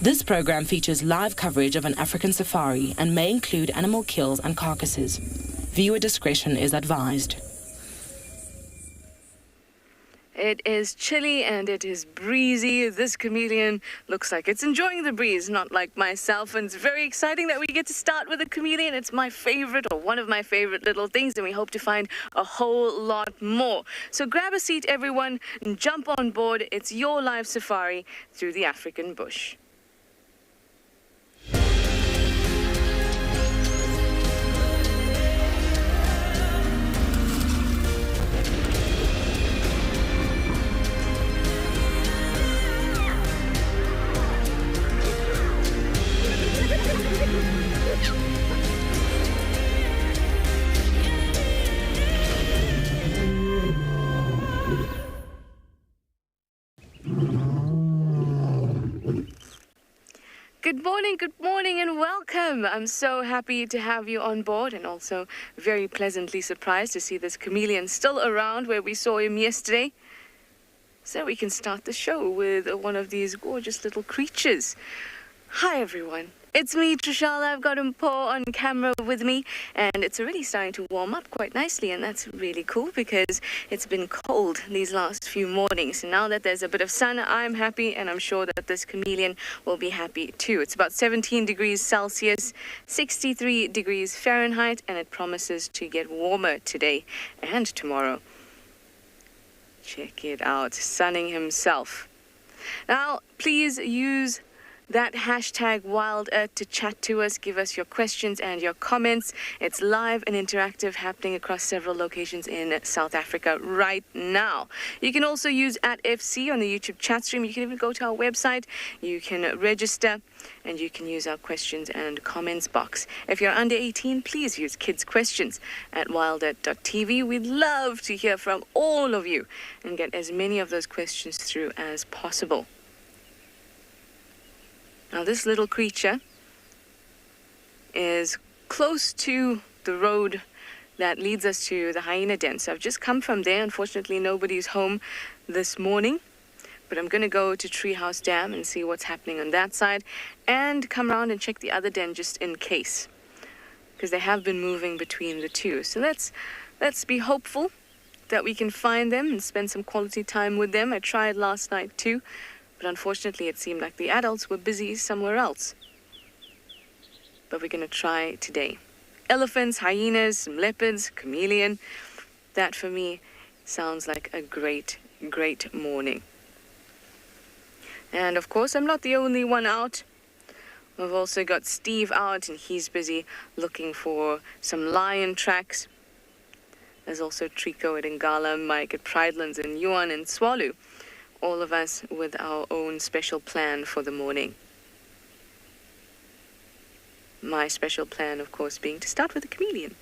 This program features live coverage of an African safari and may include animal kills and carcasses. Viewer discretion is advised. It is chilly and it is breezy. This chameleon looks like it's enjoying the breeze, not like myself. And it's very exciting that we get to start with a chameleon. It's my favorite, or one of my favorite little things, and we hope to find a whole lot more. So grab a seat, everyone, and jump on board. It's your live safari through the African bush. Good morning, and welcome. I'm so happy to have you on board, and also very pleasantly surprised to see this chameleon still around where we saw him yesterday. So we can start the show with one of these gorgeous little creatures. Hi, everyone. It's me, TRISHALA. I've got Mpo on camera with me, and it's already starting to warm up quite nicely, and that's really cool because it's been cold these last few mornings. And now that there's a bit of sun, I'm happy, and I'm sure that this chameleon will be happy too. It's about 17 degrees Celsius, 63 degrees Fahrenheit, and it promises to get warmer today and tomorrow. Check it out, sunning himself. Now, please use that hashtag Wild Earth to chat to us, give us your questions and your comments. It's live and interactive, happening across several locations in South Africa right now. You can also use @FC on the YouTube chat stream. You can even go to our website, you can register, and you can use our questions and comments box. If you're under 18, please use kids' questions at wildearth.tv. We'd love to hear from all of you and get as many of those questions through as possible. Now, this little creature is close to the road that leads us to the hyena den. So I've just come from there. Unfortunately, nobody's home this morning. But I'm going to go to Treehouse Dam and see what's happening on that side, and come around and check the other den just in case, because they have been moving between the two. So let's be hopeful that we can find them and spend some quality time with them. I tried last night too, but unfortunately it seemed like the adults were busy somewhere else. But we're going to try today. Elephants, hyenas, some leopards, chameleon. That for me sounds like a great, great morning. And of course, I'm not the only one out. We've also got Steve out, and he's busy looking for some lion tracks. There's also Trico at Ngala, Mike at Pridelands, and JUAN and Tswalu. All of us with our own special plan for the morning. My special plan, of course, being to start with a chameleon.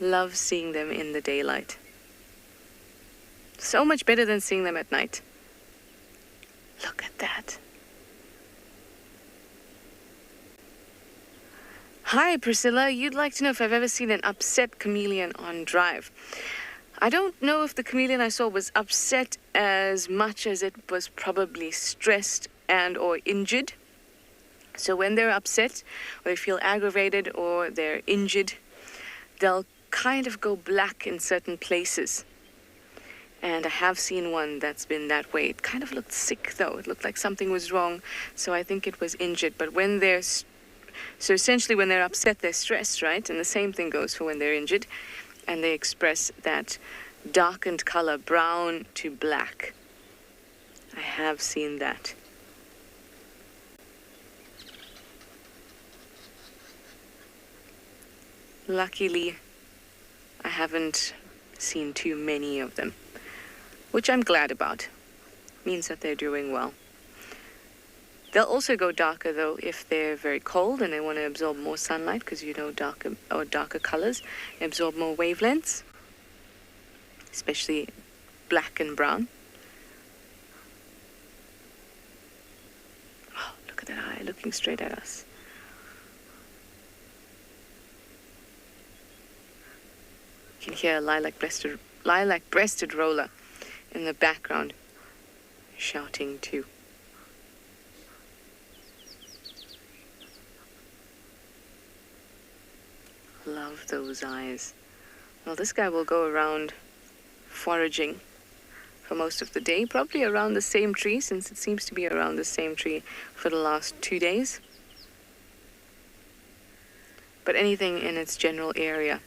Love seeing them in the daylight. So much better than seeing them at night. Look at that. Hi, Priscilla. You'd like to know if I've ever seen an upset chameleon on drive. I don't know if the chameleon I saw was upset as much as it was probably stressed and or injured. So when they're upset, or they feel aggravated, or they're injured, they'll kind of go black in certain places. And I have seen one that's been that way. It kind of looked sick, though. It looked like something was wrong, so I think it was injured. But when they're... So essentially, when they're upset, they're stressed, right? And the same thing goes for when they're injured. And they express that darkened color, brown to black. I have seen that. Luckily, I haven't seen too many of them, which I'm glad about. Means that they're doing well. They'll also go darker, though, if they're very cold and they want to absorb more sunlight, because you know darker colors absorb more wavelengths, especially black and brown. Oh, look at that eye looking straight at us. You can hear a lilac-breasted roller in the background. shouting too. Love those eyes. Well, this guy will go around foraging for most of the day, probably around the same tree, since it seems to be around the same tree for the last 2 days. But anything in its general area.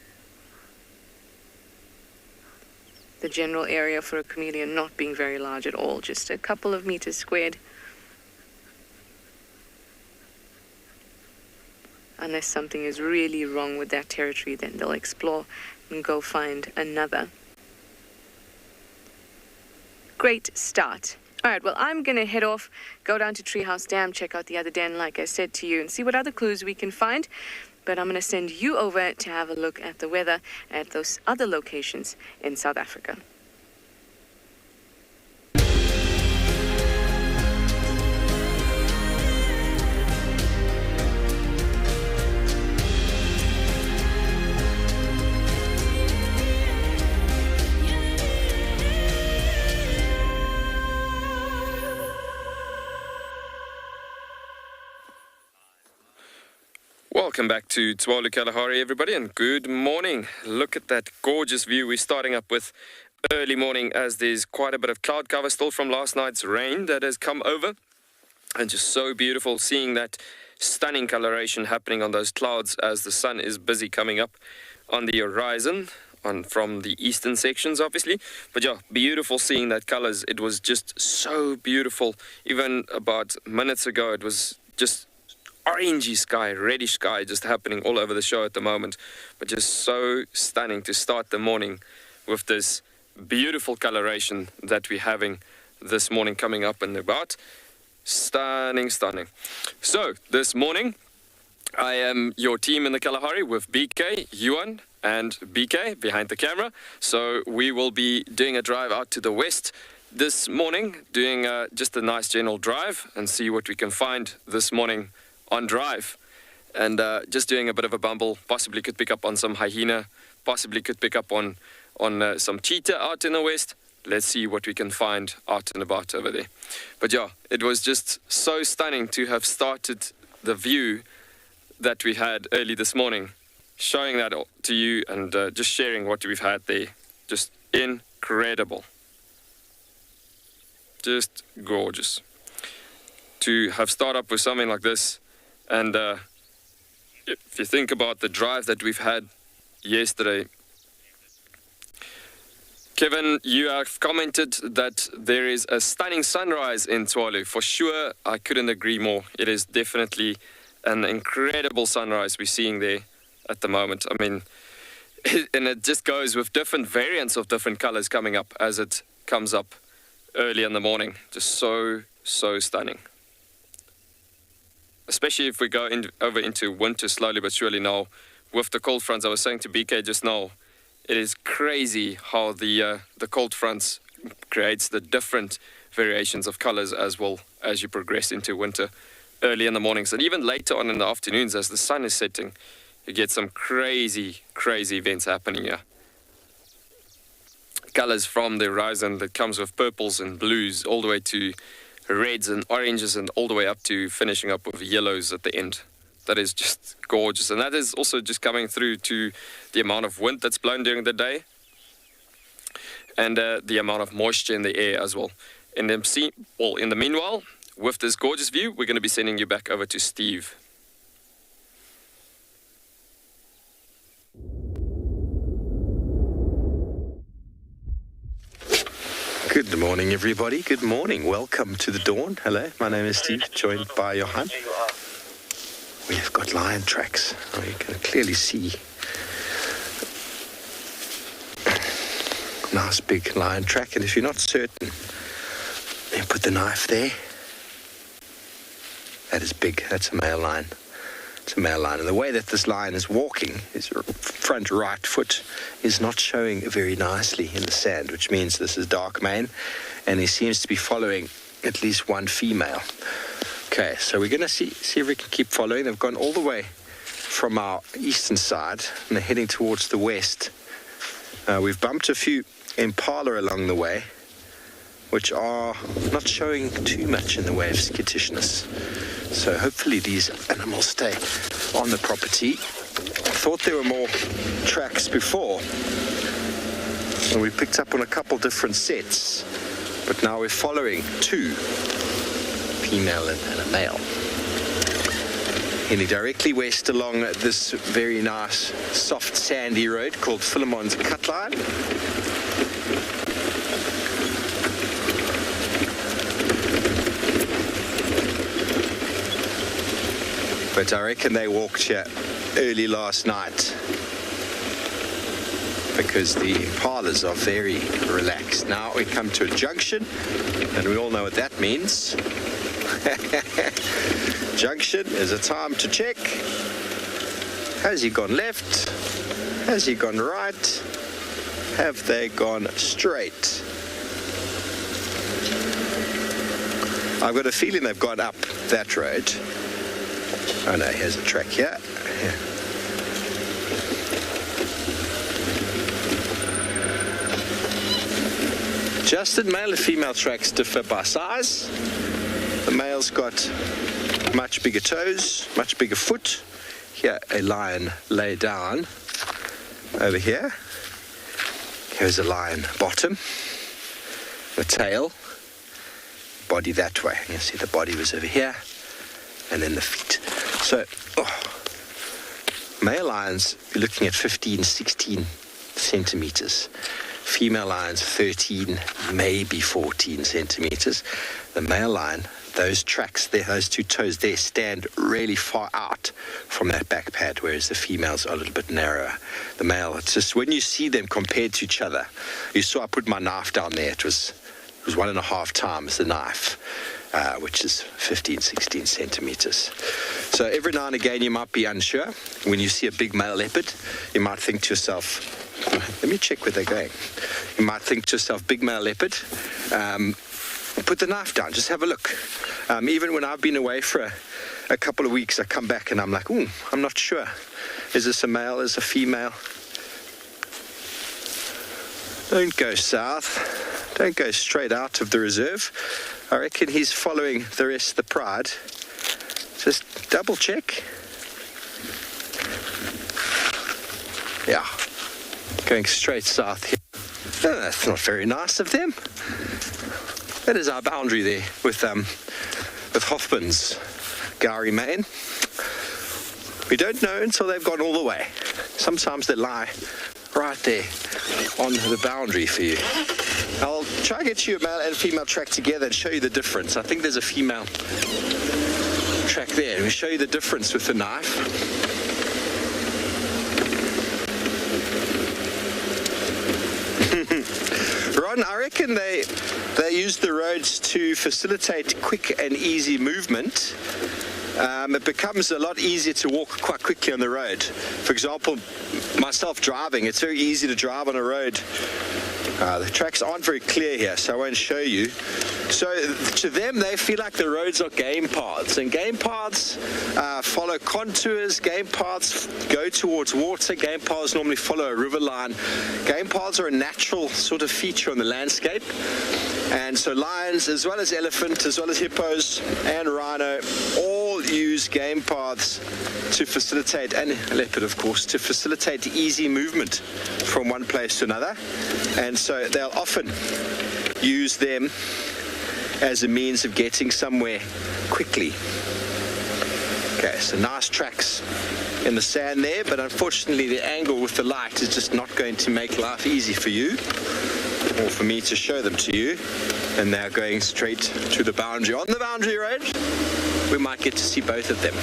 The general area for a chameleon not being very large at all, just a couple of meters squared. Unless something is really wrong with that territory, then they'll explore and go find another. Great start. All right, well, I'm going to head off, go down to Treehouse Dam, check out the other den, like I said to you, and see what other clues we can find. But I'm going to send you over to have a look at the weather at those other locations in South Africa. Welcome back to Tswalu Kalahari, everybody, and good morning. Look at that gorgeous view we're starting up with early morning, as there's quite a bit of cloud cover still from last night's rain that has come over. And just so beautiful seeing that stunning coloration happening on those clouds as the sun is busy coming up on the horizon, from the eastern sections, obviously. But yeah, beautiful seeing that colors. It was just so beautiful. Even about minutes ago, it was just orangey sky, reddish sky just happening all over the show at the moment, but just so stunning to start the morning with this beautiful coloration that we're having this morning coming up and about. Stunning. So this morning I am your team in the Kalahari with BK, JUAN and BK behind the camera. So we will be doing a drive out to the west this morning, doing just a nice general drive and see what we can find this morning on drive, and just doing a bit of a bumble. Possibly could pick up on some hyena, possibly could pick up on some cheetah out in the west. Let's see what we can find out and about over there. But yeah, it was just so stunning to have started the view that we had early this morning, showing that to you and just sharing what we've had there. Just incredible, just gorgeous to have started up with something like this. And if you think about the drive that we've had yesterday, Kevin, you have commented that there is a stunning sunrise in Tswalu. For sure, I couldn't agree more. It is definitely an incredible sunrise we're seeing there at the moment. I mean, and it just goes with different variants of different colors coming up as it comes up early in the morning. Just so stunning. Especially if we go over into winter slowly but surely now with the cold fronts. I was saying to BK just now, it is crazy how the cold fronts creates the different variations of colors as well as you progress into winter early in the mornings. And even later on in the afternoons as the sun is setting, you get some crazy events happening here. Colors from the horizon that comes with purples and blues all the way to reds and oranges and all the way up to finishing up with yellows at the end. That is just gorgeous. And that is also just coming through to the amount of wind that's blown during the day and the amount of moisture in the air as well. In the meanwhile, with this gorgeous view, we're going to be sending you back over to Steve. Good morning, everybody. Good morning. Welcome to the dawn. Hello, my name is Steve, joined by Johan. We have got lion tracks. Oh, you can clearly see nice big lion track. And if you're not certain, then put the knife there. That is big. That's a male lion. It's a male lion. And the way that this lion is walking, his front right foot is not showing very nicely in the sand, which means this is dark mane, and he seems to be following at least one female. Okay, so we're going to see if we can keep following. They've gone all the way from our eastern side, and they're heading towards the west. We've bumped a few impala along the way, which are not showing too much in the way of skittishness. So hopefully these animals stay on the property. I thought there were more tracks before, and we picked up on a couple different sets, but now we're following two, female and a male. Heading directly west along this very nice soft sandy road called Philemon's Cutline. But I reckon they walked here early last night because the impalas are very relaxed. Now we come to a junction, and we all know what that means. Junction is a time to check. Has he gone left? Has he gone right? Have they gone straight? I've got a feeling they've gone up that road. Oh no, here's a track here. Yeah. Adjusted male and female tracks differ by size. The male's got much bigger toes, much bigger foot. Here, a lion lay down over here. Here's a lion bottom, the tail, body that way. You see the body was over here, and then the feet. So, male lions, you're looking at 15, 16 centimeters. Female lions, 13, maybe 14 centimeters. The male lion, those tracks there, those two toes there, stand really far out from that back pad, whereas the females are a little bit narrower. The male, it's just when you see them compared to each other, you saw I put my knife down there. It was 1.5 times the knife, which is 15, 16 centimeters. So every now and again you might be unsure. When you see a big male leopard, you might think to yourself, let me check where they're going. You might think to yourself, big male leopard, put the knife down, just have a look. Even when I've been away for a couple of weeks, I come back and I'm like, I'm not sure. Is this a male, is this a female? Don't go south. Don't go straight out of the reserve. I reckon he's following the rest of the pride. Just double check. Yeah, going straight south here. Oh, that's not very nice of them. That is our boundary there with Hoffman's Gowrie Main. We don't know until they've gone all the way. Sometimes they lie right there on the boundary for you. I'll try and get you a male and female track together and show you the difference. I think there's a female track there, and we'll show you the difference with the knife. Ron, I reckon they use the roads to facilitate quick and easy movement. It becomes a lot easier to walk quite quickly on the road. For example, myself driving, it's very easy to drive on a road. The tracks aren't very clear here, so I won't show you. So to them, they feel like the roads are game paths, and game paths follow contours. Game paths go towards water. Game paths normally follow a river line. Game paths are a natural sort of feature on the landscape. And so lions, as well as elephant, as well as hippos and rhino, all use game paths to facilitate, and leopard of course, to facilitate easy movement from one place to another. And so they'll often use them as a means of getting somewhere quickly. Okay, so nice tracks in the sand there, but unfortunately the angle with the light is just not going to make life easy for you, or for me to show them to you. And they're going straight to the boundary. On the boundary road, we might get to see both of them.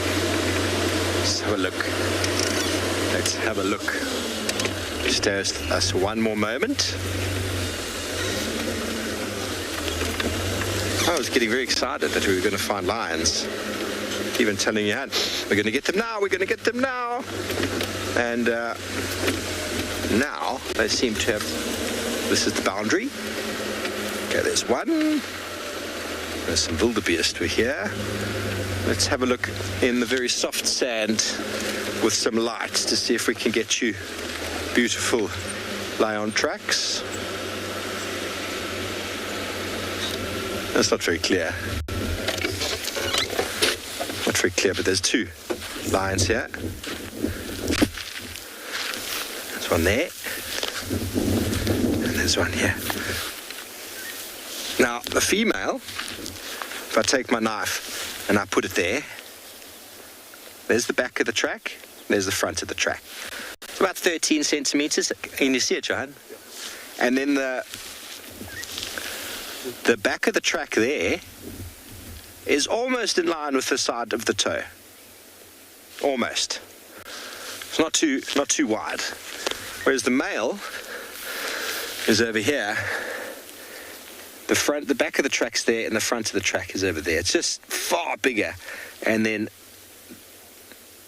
Let's have a look. Let's have a look. Stay with us one more moment. I was getting very excited that we were going to find lions. Even telling you, we're going to get them now, we're going to get them now. And now they seem to have, this is the boundary. Okay, there's one. There's some wildebeest over here. Let's have a look in the very soft sand with some lights to see if we can get you beautiful lion tracks. That's not very clear. Not very clear, but there's two lions here. There's one there. And there's one here. Now, the female, if I take my knife and I put it there, there's the back of the track, there's the front of the track. It's about 13 centimeters. Can you see it, Johan? And then the back of the track there is almost in line with the side of the toe. Almost. It's not too wide. Whereas the male is over here. The back of the track's there and the front of the track is over there. It's just far bigger. And then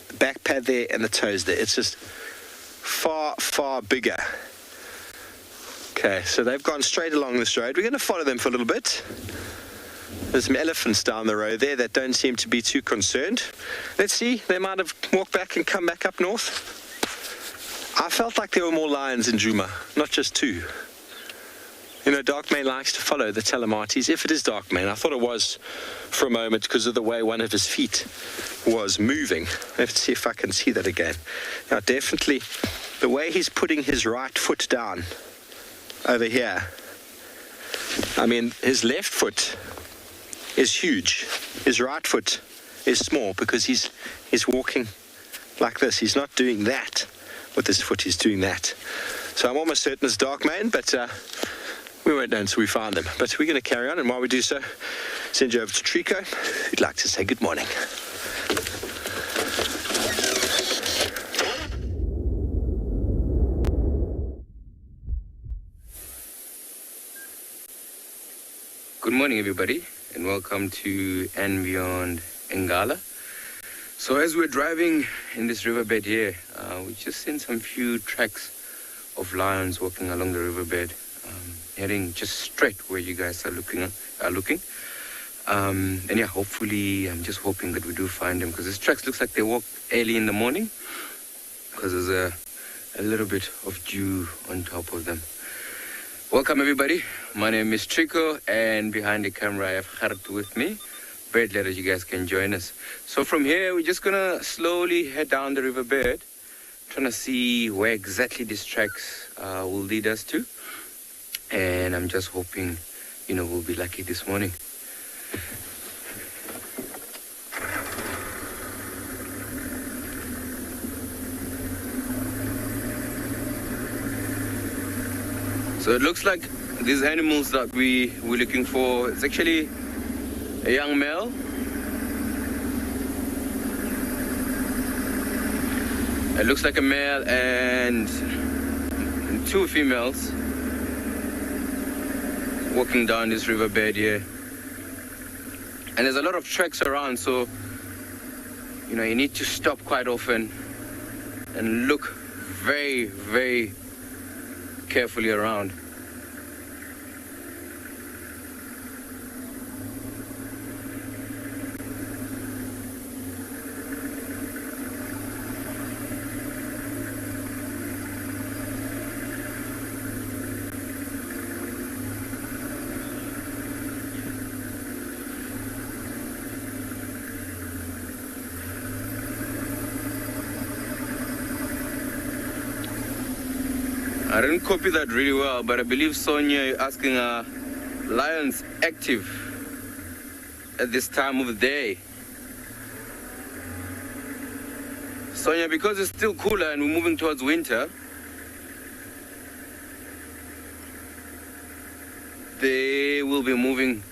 the back pad there and the toes there. It's just far, far bigger. Okay, so they've gone straight along this road. We're going to follow them for a little bit. There's some elephants down the road there that don't seem to be too concerned. Let's see, they might have walked back and come back up north. I felt like there were more lions in Djuma, not just two. You know, dark mane likes to follow the telemates, if it is dark mane. I thought it was for a moment because of the way one of his feet was moving. Let's see if I can see that again. Now, definitely, the way he's putting his right foot down over here. I mean, his left foot is huge. His right foot is small because he's walking like this. He's not doing that with his foot. He's doing that. So I'm almost certain it's dark mane, but we won't know until we find them. But we're going to carry on, and while we do so, send you over to Trico, who'd like to say good morning. Good morning, everybody, and welcome to and Beyond Ngala. So as we're driving in this riverbed here, we just seen some few tracks of lions walking along the riverbed, heading just straight where you guys are looking. And yeah, hopefully, I'm just hoping that we do find them, because this tracks looks like they walk early in the morning, because there's a little bit of dew on top of them. Welcome, everybody. My name is Trico, and behind the camera I have Hart with me. Very glad that you guys can join us. So from here, we're just gonna slowly head down the riverbed, trying to see where exactly these tracks will lead us to. And I'm just hoping, you know, we'll be lucky this morning. So it looks like these animals that we're looking for, it's actually a young male. It looks like a male and two females walking down this riverbed here. And there's a lot of tracks around, so you know, you need to stop quite often and look very, very carefully around. I didn't copy that really well, but I believe Sonia is asking, lions active at this time of the day? Sonia, because it's still cooler and we're moving towards winter, they will be moving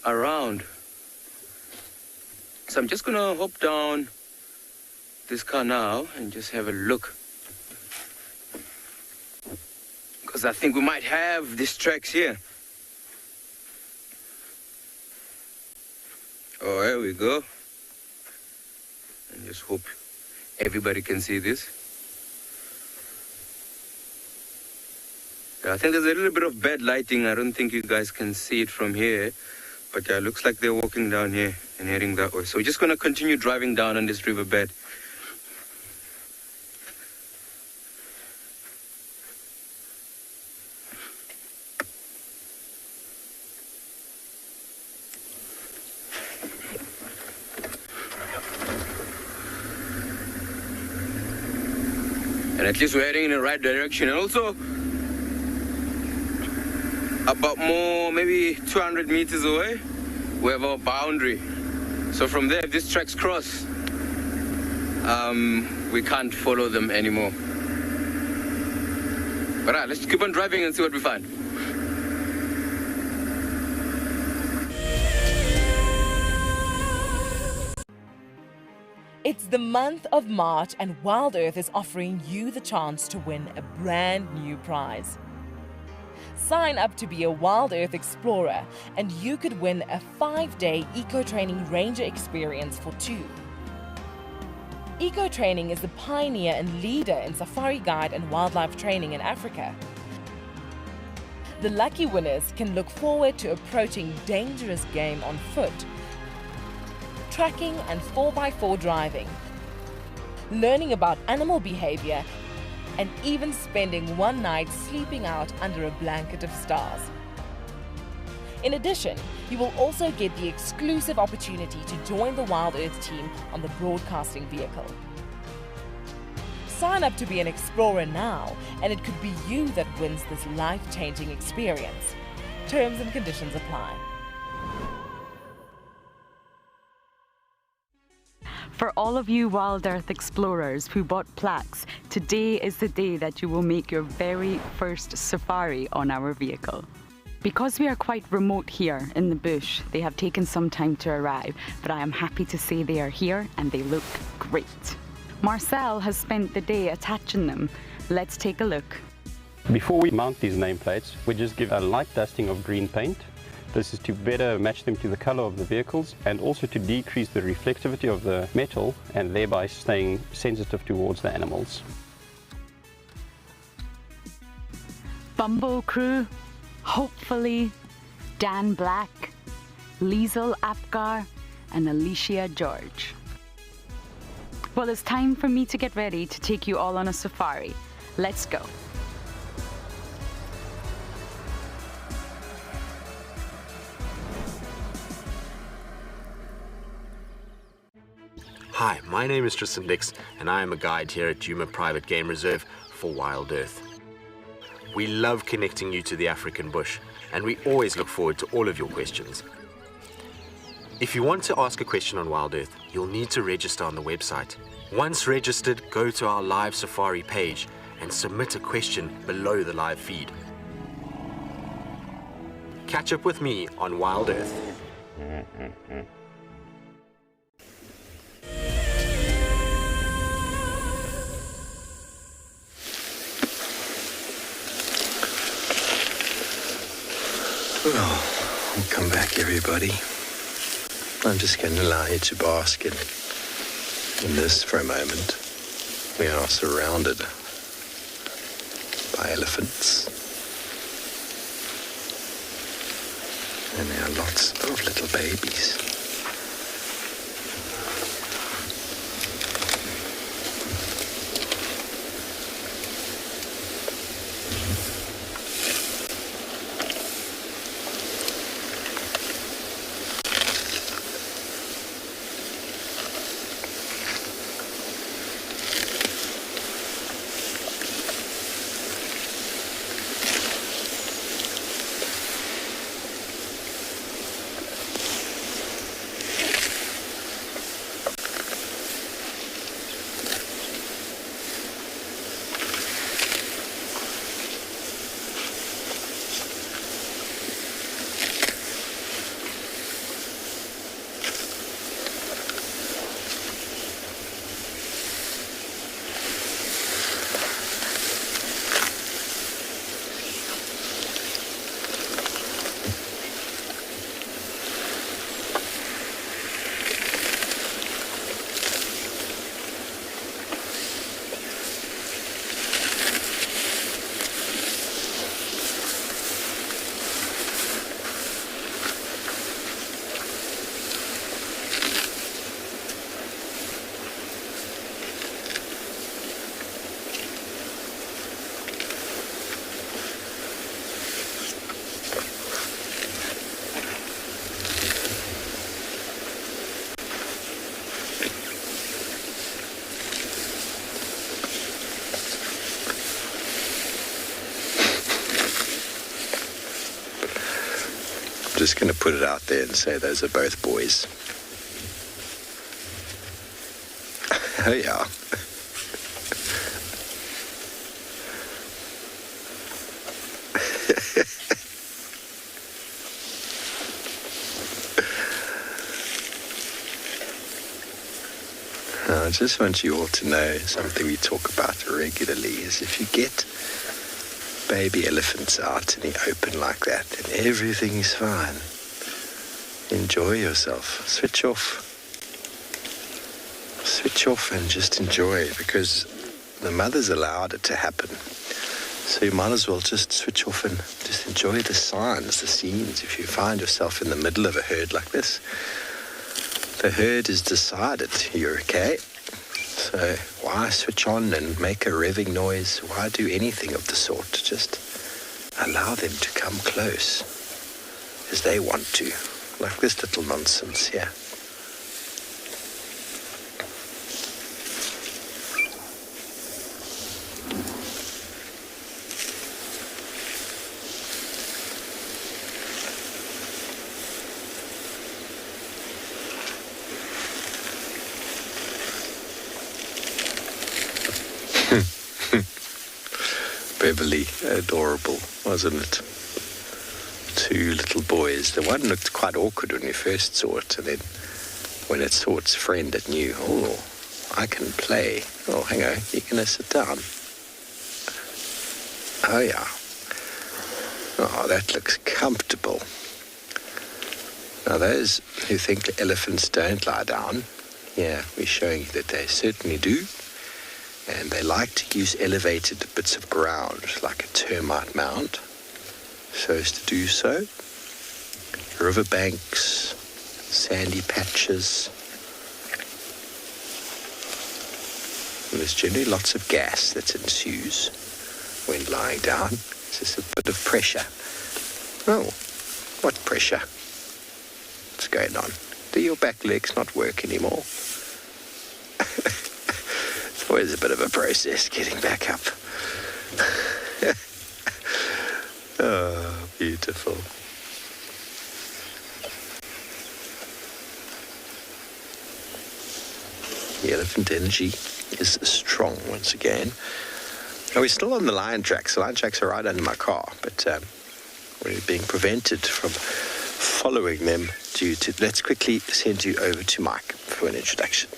around. So I'm just gonna hop down this car now and just have a look, because I think we might have these tracks here. Oh, here we go. And just hope everybody can see this. I think there's a little bit of bad lighting. I don't think you guys can see it from here, but yeah, it looks like they're walking down here and heading that way. So we're just gonna continue driving down on this riverbed. And at least we're heading in the right direction. And also, about maybe 200 meters away, we have our boundary. So from there, if these tracks cross, we can't follow them anymore. But let's keep on driving and see what we find. It's the month of March and Wild Earth is offering you the chance to win a brand new prize. Sign up to be a Wild Earth Explorer and you could win a 5-day eco-training ranger experience for 2. Eco-training is the pioneer and leader in safari guide and wildlife training in Africa. The lucky winners can look forward to approaching dangerous game on foot, tracking and 4x4 driving, learning about animal behavior, and even spending one night sleeping out under a blanket of stars. In addition, you will also get the exclusive opportunity to join the Wild Earth team on the broadcasting vehicle. Sign up to be an explorer now, and it could be you that wins this life-changing experience. Terms and conditions apply. For all of you Wild Earth explorers who bought plaques, today is the day that you will make your very first safari on our vehicle. Because we are quite remote here in the bush, they have taken some time to arrive, but I am happy to say they are here and they look great. Marcel has spent the day attaching them. Let's take a look. Before we mount these nameplates, we just give a light dusting of green paint. This is to better match them to the color of the vehicles and also to decrease the reflectivity of the metal and thereby staying sensitive towards the animals. Bumbo crew, hopefully Dan Black, Liesel Apgar and Alicia George. Well, it's time for me to get ready to take you all on a safari. Let's go. Hi, my name is Tristan and I am a guide here at JUAN Private Game Reserve for Wild Earth. We love connecting you to the African bush, and we always look forward to all of your questions. If you want to ask a question on Wild Earth, you'll need to register on the website. Once registered, go to our live safari page and submit a question below the live feed. Catch up with me on Wild Earth. Well, welcome back, everybody. I'm just going to allow you to bask in this for a moment. We are surrounded by elephants. And there are lots of little babies. just going to put it out there and say those are both boys. Oh yeah. I just want you all to know something we talk about regularly is if you get baby elephants out in the open like that, then everything's fine. Enjoy yourself. Switch off. Switch off and just enjoy, because the mother's allowed it to happen. So you might as well just switch off and just enjoy the signs, the scenes. If you find yourself in the middle of a herd like this, the herd has decided you're okay. So why switch on and make a revving noise? Why do anything of the sort? Just allow them to come close as they want to, like this little nonsense here. Beverly, adorable, wasn't it? Two little boys. The one looked quite awkward when you first saw it, and then when it saw its friend, it knew, oh, I can play. Oh, hang on, you're going to sit down. Oh, yeah. Oh, that looks comfortable. Now, those who think elephants don't lie down, yeah, we're showing you that they certainly do. And they like to use elevated bits of ground, like a termite mound, so as to do so. Riverbanks, sandy patches. And there's generally lots of gas that ensues when lying down. It's just a bit of pressure. Oh, what pressure? What's going on? Do your back legs not work anymore? Always a bit of a process getting back up. Oh, beautiful. The elephant energy is strong once again. Now we're still on the lion tracks. The lion tracks are right under my car, but we're being prevented from following them due to... Let's quickly send you over to Mike for an introduction.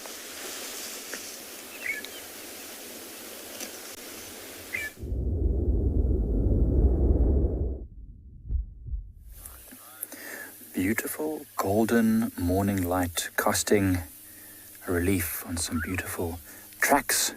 Beautiful golden morning light casting a relief on some beautiful tracks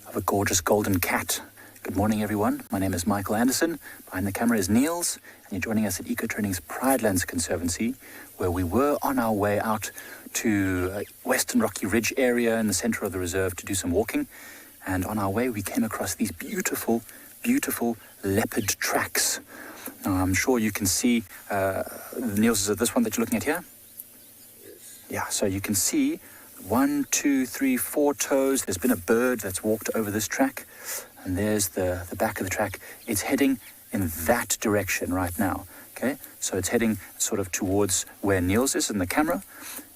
of a gorgeous golden cat. Good morning, everyone. My name is Michael Anderson. Behind the camera is Niels, and you're joining us at Eco-Training's Pridelands Conservancy, where we were on our way out to Western Rocky Ridge area in the center of the reserve to do some walking. And on our way, we came across these beautiful, beautiful leopard tracks. Now, I'm sure you can see, Niels, is it this one that you're looking at here? Yes. Yeah, so you can see 1, 2, 3, 4 toes. There's been a bird that's walked over this track, and there's the back of the track. It's heading in that direction right now, okay? So it's heading sort of towards where Niels is in the camera.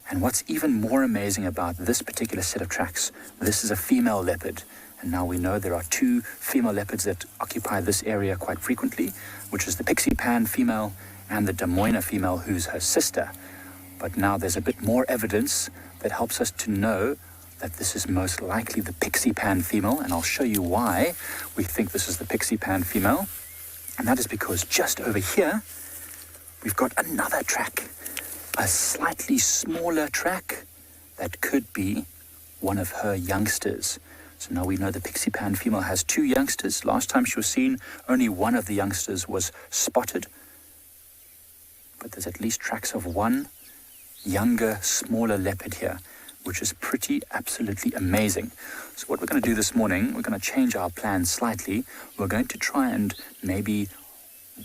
And what's even more amazing about this particular set of tracks, this is a female leopard. And now we know there are 2 female leopards that occupy this area quite frequently, which is the Pixie Pan female and the Des Moines female, who's her sister. But now there's a bit more evidence that helps us to know that this is most likely the Pixie Pan female, and I'll show you why we think this is the Pixie Pan female. And that is because just over here, we've got another track, a slightly smaller track that could be one of her youngsters. So now we know the Pixie Pan female has 2 youngsters. Last time she was seen, only one of the youngsters was spotted. But there's at least tracks of one younger, smaller leopard here, which is pretty absolutely amazing. So what we're going to do this morning, we're going to change our plan slightly. We're going to try and maybe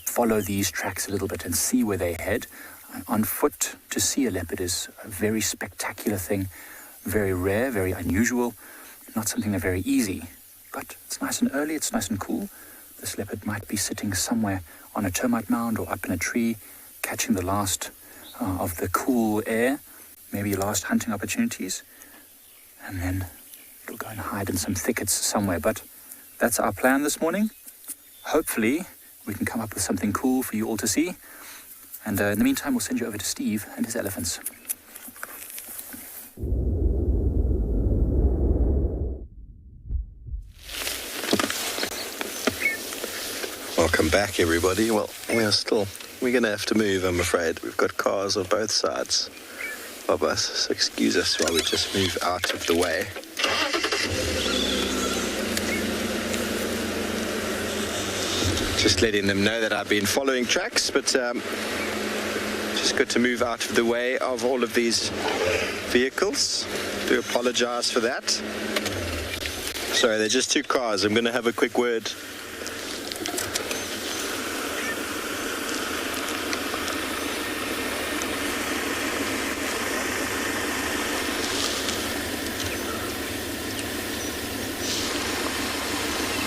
follow these tracks a little bit and see where they head. On foot, to see a leopard is a very spectacular thing, very rare, very unusual. Not something that's very easy, but it's nice and early, it's nice and cool. This leopard might be sitting somewhere on a termite mound or up in a tree, catching the last of the cool air, maybe last hunting opportunities, and then it'll go and hide in some thickets somewhere. But that's our plan this morning. Hopefully we can come up with something cool for you all to see. And in the meantime, we'll send you over to Steve and his elephants. Welcome back, everybody. Well, we're going to have to move, I'm afraid. We've got cars on both sides of us, so excuse us while we just move out of the way. Just letting them know that I've been following tracks, but just got to move out of the way of all of these vehicles. Do apologize for that. Sorry, they're just two cars. I'm going to have a quick word.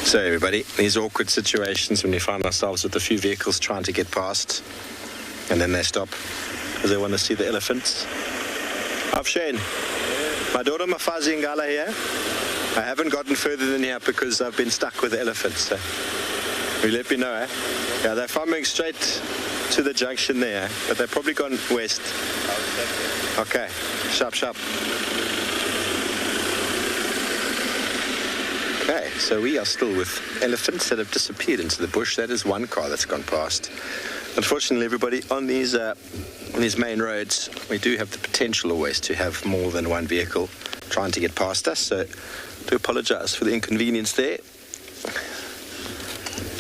So everybody, these awkward situations when we find ourselves with a few vehicles trying to get past, and then they stop because they want to see the elephants. Afshane, my daughter Mafazi Ngala here. I haven't gotten further than here because I've been stuck with the elephants. So you let me know, eh? Yeah, they're farming straight to the junction there, but they've probably gone west. Okay, sharp. Okay, so we are still with elephants that have disappeared into the bush. That is one car that's gone past. Unfortunately, everybody, on these main roads, we do have the potential always to have more than one vehicle trying to get past us. So, do apologise for the inconvenience there.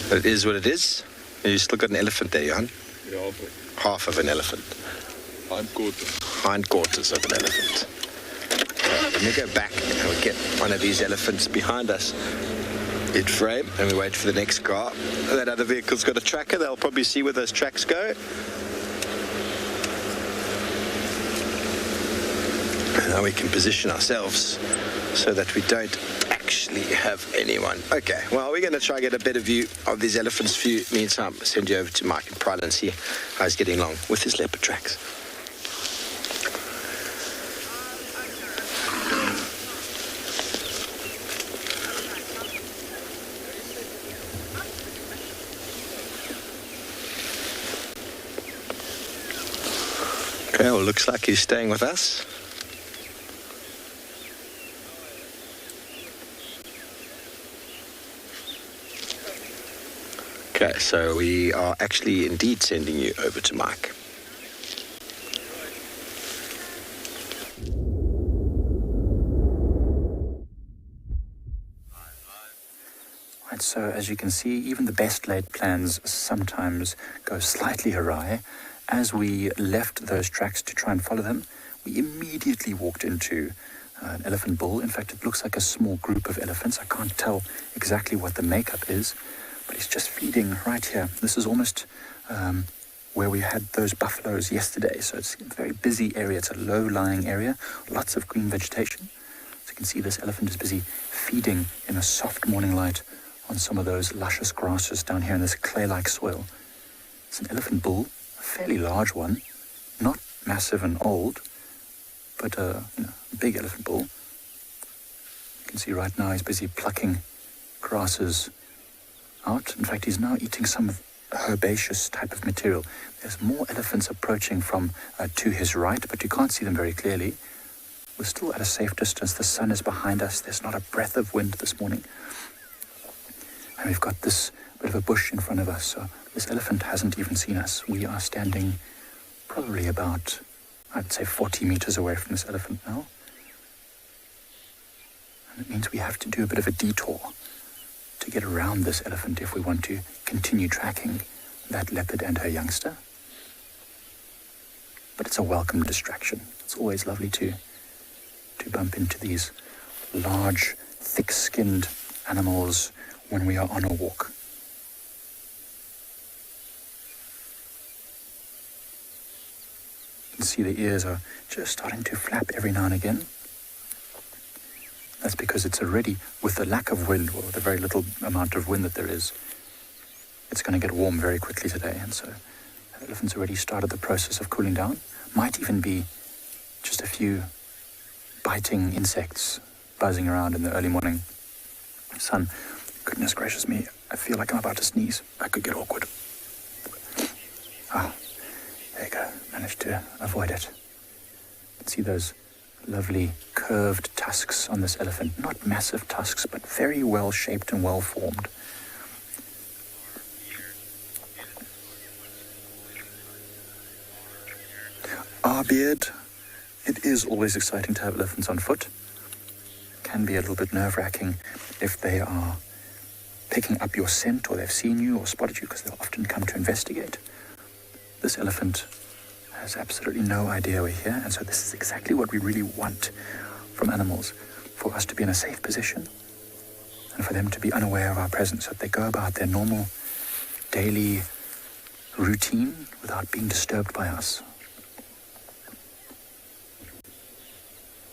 But it is what it is. You've still got an elephant there, Johan? Yeah, half of an elephant. Hindquarters of an elephant. Let me go back and we'll get one of these elephants behind us in frame, and we wait for the next car. That other vehicle's got a tracker. They'll probably see where those tracks go. And now we can position ourselves so that we don't actually have anyone. Okay, well, we're going to try and get a better view of these elephants for you. Meantime, I'll send you over to Mike and Pride and see how he's getting along with his leopard tracks. Okay, well, looks like he's staying with us. Okay, so we are actually indeed sending you over to Mike. Right, so as you can see, even the best laid plans sometimes go slightly awry. As we left those tracks to try and follow them, we immediately walked into an elephant bull. In fact, it looks like a small group of elephants. I can't tell exactly what the makeup is, but he's just feeding right here. This is almost where we had those buffaloes yesterday. So it's a very busy area. It's a low-lying area, lots of green vegetation. So you can see this elephant is busy feeding in a soft morning light on some of those luscious grasses down here in this clay-like soil. It's an elephant bull. Fairly large one, not massive and old, but a big elephant bull. You can see right now he's busy plucking grasses out. In fact, he's now eating some herbaceous type of material. There's more elephants approaching from to his right, but you can't see them very clearly. We're still at a safe distance. The sun is behind us. There's not a breath of wind this morning. And we've got this bit of a bush in front of us, so this elephant hasn't even seen us. We are standing probably about, I'd say, 40 meters away from this elephant now. And it means we have to do a bit of a detour to get around this elephant if we want to continue tracking that leopard and her youngster. But it's a welcome distraction. It's always lovely to bump into these large, thick-skinned animals when we are on a walk. You can see the ears are just starting to flap every now and again. That's because it's already, with the lack of wind, or the very little amount of wind that there is, it's going to get warm very quickly today, and so The elephant's already started the process of cooling down. Might even be just a few biting insects buzzing around in the early morning sun. Goodness gracious me, I feel like I'm about to sneeze. That could get awkward. Ah, there you go. Managed to avoid it. See those lovely curved tusks on this elephant. Not massive tusks, but very well shaped and well formed. Our beard, it is always exciting to have elephants on foot. Can be a little bit nerve-wracking if they are picking up your scent or they've seen you or spotted you, because they'll often come to investigate. This elephant has absolutely no idea we're here, and so this is exactly what we really want from animals, for us to be in a safe position and for them to be unaware of our presence, so that they go about their normal daily routine without being disturbed by us.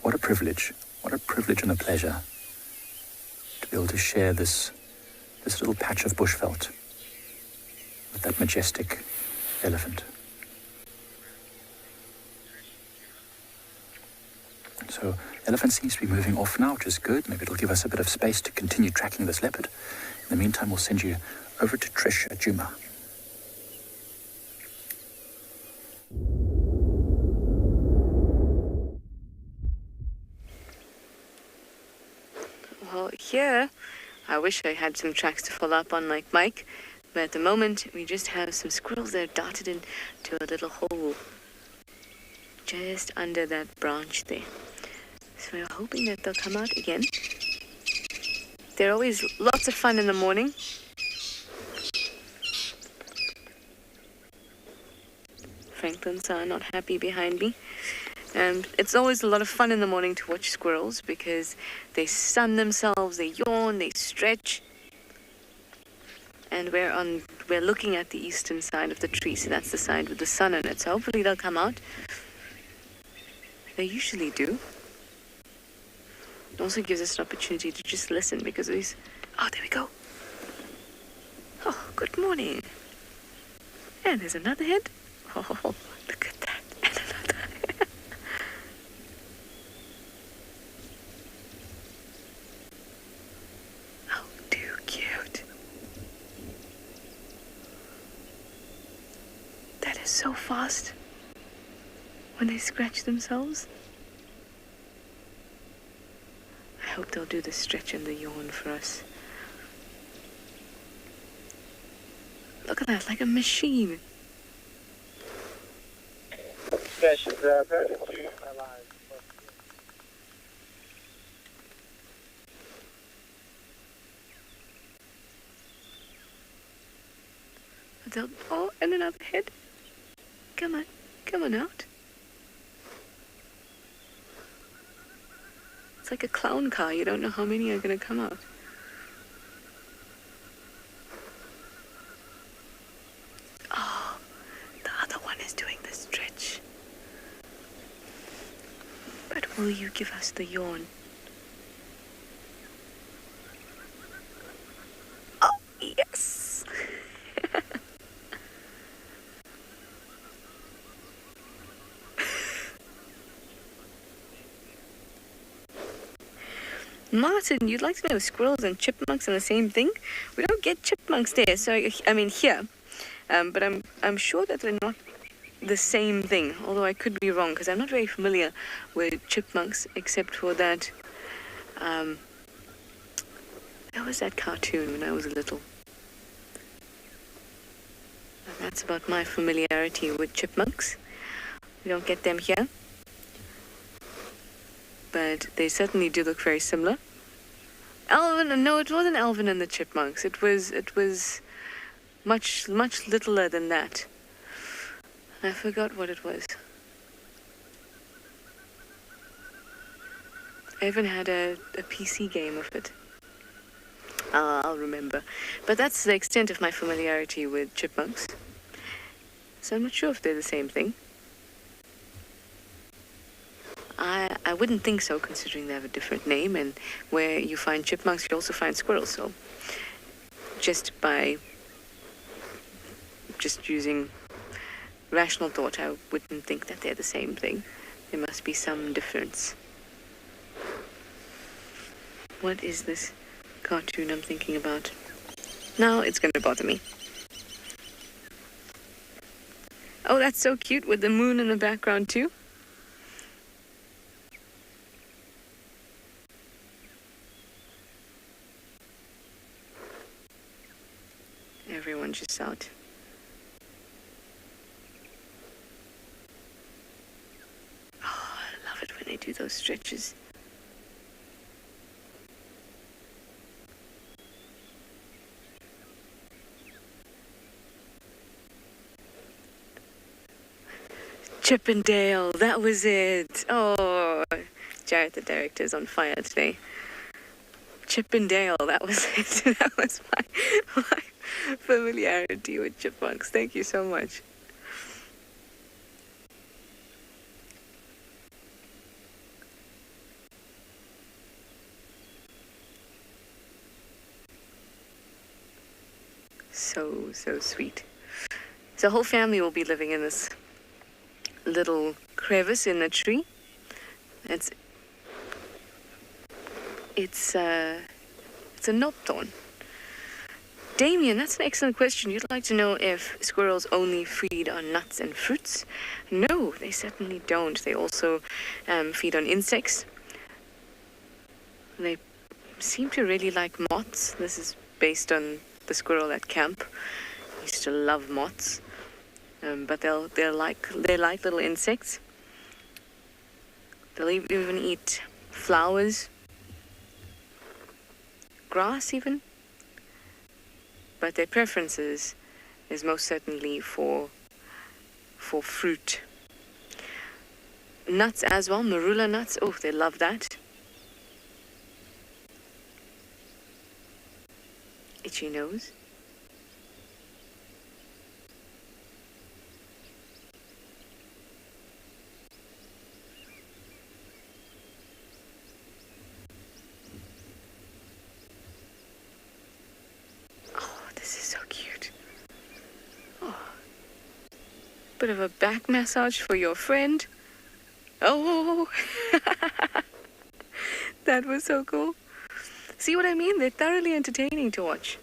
What a privilege and a pleasure to be able to share this little patch of bushveld with that majestic elephant. So, elephant seems to be moving off now, which is good. Maybe it'll give us a bit of space to continue tracking this leopard. In the meantime, we'll send you over to Trish at Juma. Well, here, I wish I had some tracks to follow up on like Mike, but at the moment, we just have some squirrels that are darted into a little hole just under that branch there. So we're hoping that they'll come out again. They're always lots of fun in the morning. Franklin's not happy behind me. It's always a lot of fun in the morning to watch squirrels because they sun themselves, they yawn, they stretch. And we're looking at the eastern side of the tree, so that's the side with the sun on it. So hopefully they'll come out. They usually do. It also gives us an opportunity to just listen because these... Oh, there we go. Oh, good morning. And there's another head. Oh, look at that. And another. Oh, too cute. That is so fast when they scratch themselves. I hope they'll do the stretch and the yawn for us. Look at that, like a machine. Oh, and another head. Come on out. It's like a clown car. You don't know how many are going to come out. Oh, the other one is doing the stretch. But will you give us the yawn? Oh, yes. Martin, you'd like to know squirrels and chipmunks are the same thing? We don't get chipmunks there, so I mean here, but I'm sure that they're not the same thing. Although I could be wrong because I'm not very familiar with chipmunks, except for that. There was that cartoon when I was little. And that's about my familiarity with chipmunks. We don't get them here. But they certainly do look very similar. Alvin, no, it wasn't Alvin and the Chipmunks. It was much littler than that. I forgot what it was. I even had a PC game of it. I'll remember. But that's the extent of my familiarity with chipmunks. So I'm not sure if they're the same thing. I wouldn't think so, considering they have a different name, and where you find chipmunks, you also find squirrels. So just using rational thought, I wouldn't think that they're the same thing. There must be some difference. What is this cartoon I'm thinking about? Now it's going to bother me. Oh, that's so cute with the moon in the background too. Everyone just out. Oh, I love it when they do those stretches. Chippendale, that was it. Oh, Jarrett, the director, is on fire today. Chippendale, that was it. That was my familiarity with chipmunks. Thank you so much. So sweet. So the whole family will be living in this little crevice in the tree. It's a knobthorn. Damien, that's an excellent question. You'd like to know if squirrels only feed on nuts and fruits? No, they certainly don't. They also feed on insects. They seem to really like moths. This is based on the squirrel at camp. He used to love moths. But they like little insects. They'll even eat flowers, grass even. But their preferences is most certainly for fruit. Nuts as well, marula nuts. Oh, they love that. Itchy nose. Bit of a back massage for your friend. Oh, that was so cool. See what I mean? They're thoroughly entertaining to watch.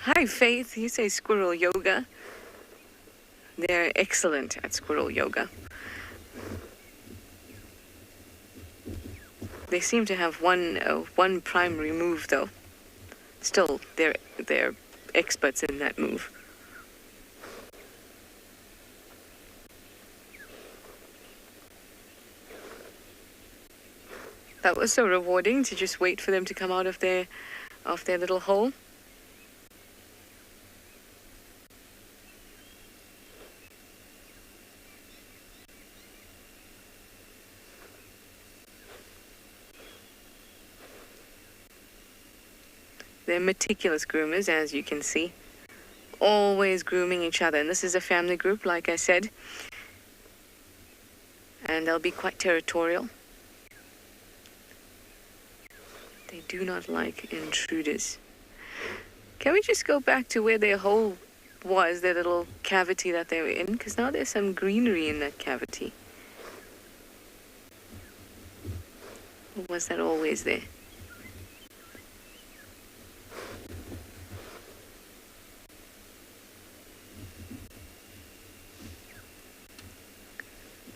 Hi, Faith. You say squirrel yoga. They're excellent at squirrel yoga. They seem to have one primary move, though. Still, they're experts in that move. That was so rewarding to just wait for them to come out of their little hole. They're meticulous groomers, as you can see. Always grooming each other. And this is a family group, like I said. And they'll be quite territorial. They do not like intruders. Can we just go back to where their hole was, their little cavity that they were in? Because now there's some greenery in that cavity. Or was that always there?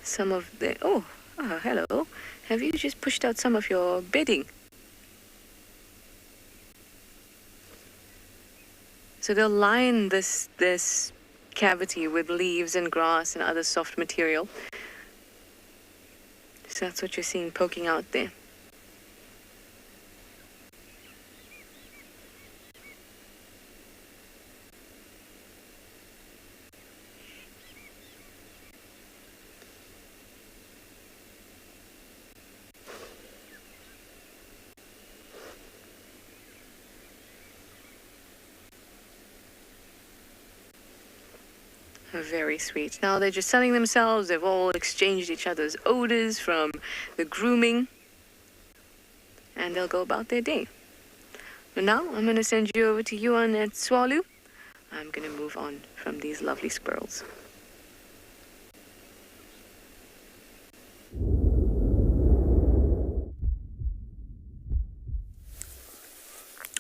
Some of the... Oh, hello. Have you just pushed out some of your bedding? So they'll line this cavity with leaves and grass and other soft material. So that's what you're seeing poking out there. Very sweet. Now they're just sunning themselves. They've all exchanged each other's odors from the grooming. And they'll go about their day. But now I'm going to send you over to JUAN at Tswalu. I'm going to move on from these lovely squirrels.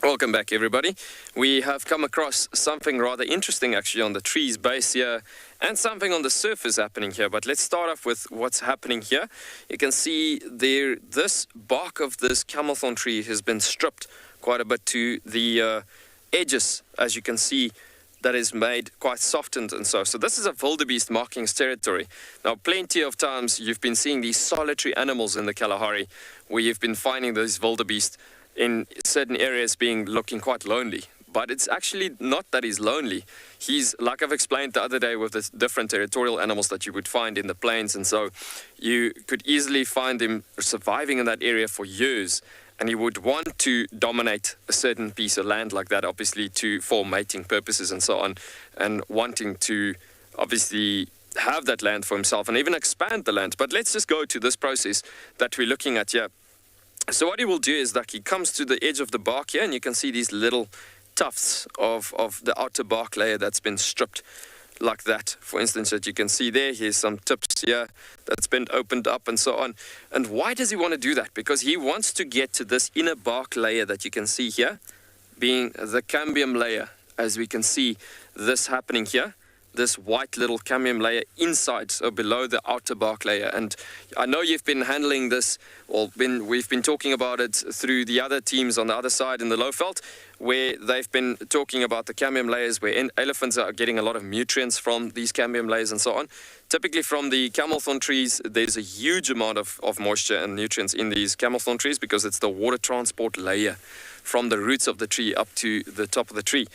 Welcome back, everybody. We have come across something rather interesting actually on the tree's base here and something on the surface happening here. But let's start off with what's happening here. You can see there, this bark of this camelthorn tree has been stripped quite a bit to the edges, as you can see, that is made quite softened and so. So this is a wildebeest markings territory. Now, plenty of times you've been seeing these solitary animals in the Kalahari, where you've been finding those wildebeest in certain areas looking quite lonely. But it's actually not that he's lonely. He's, like I've explained the other day with the different territorial animals that you would find in the plains, and so you could easily find him surviving in that area for years, and he would want to dominate a certain piece of land like that, obviously for mating purposes and so on, and wanting to obviously have that land for himself and even expand the land. But let's just go to this process that we're looking at here. So what he will do is that he comes to the edge of the bark here, and you can see these little tufts of the outer bark layer that's been stripped like that. For instance, that you can see there, here's some tips here that's been opened up and so on. And why does he want to do that? Because he wants to get to this inner bark layer that you can see here, being the cambium layer, as we can see this happening here. This white little cambium layer inside, so below the outer bark layer. And I know you've been handling this, or we've been talking about it through the other teams on the other side in the Lowveld, where they've been talking about the cambium layers, where elephants are getting a lot of nutrients from these cambium layers and so on. Typically from the camelthorn trees, there's a huge amount of moisture and nutrients in these camelthorn trees because it's the water transport layer from the roots of the tree up to the top of the tree.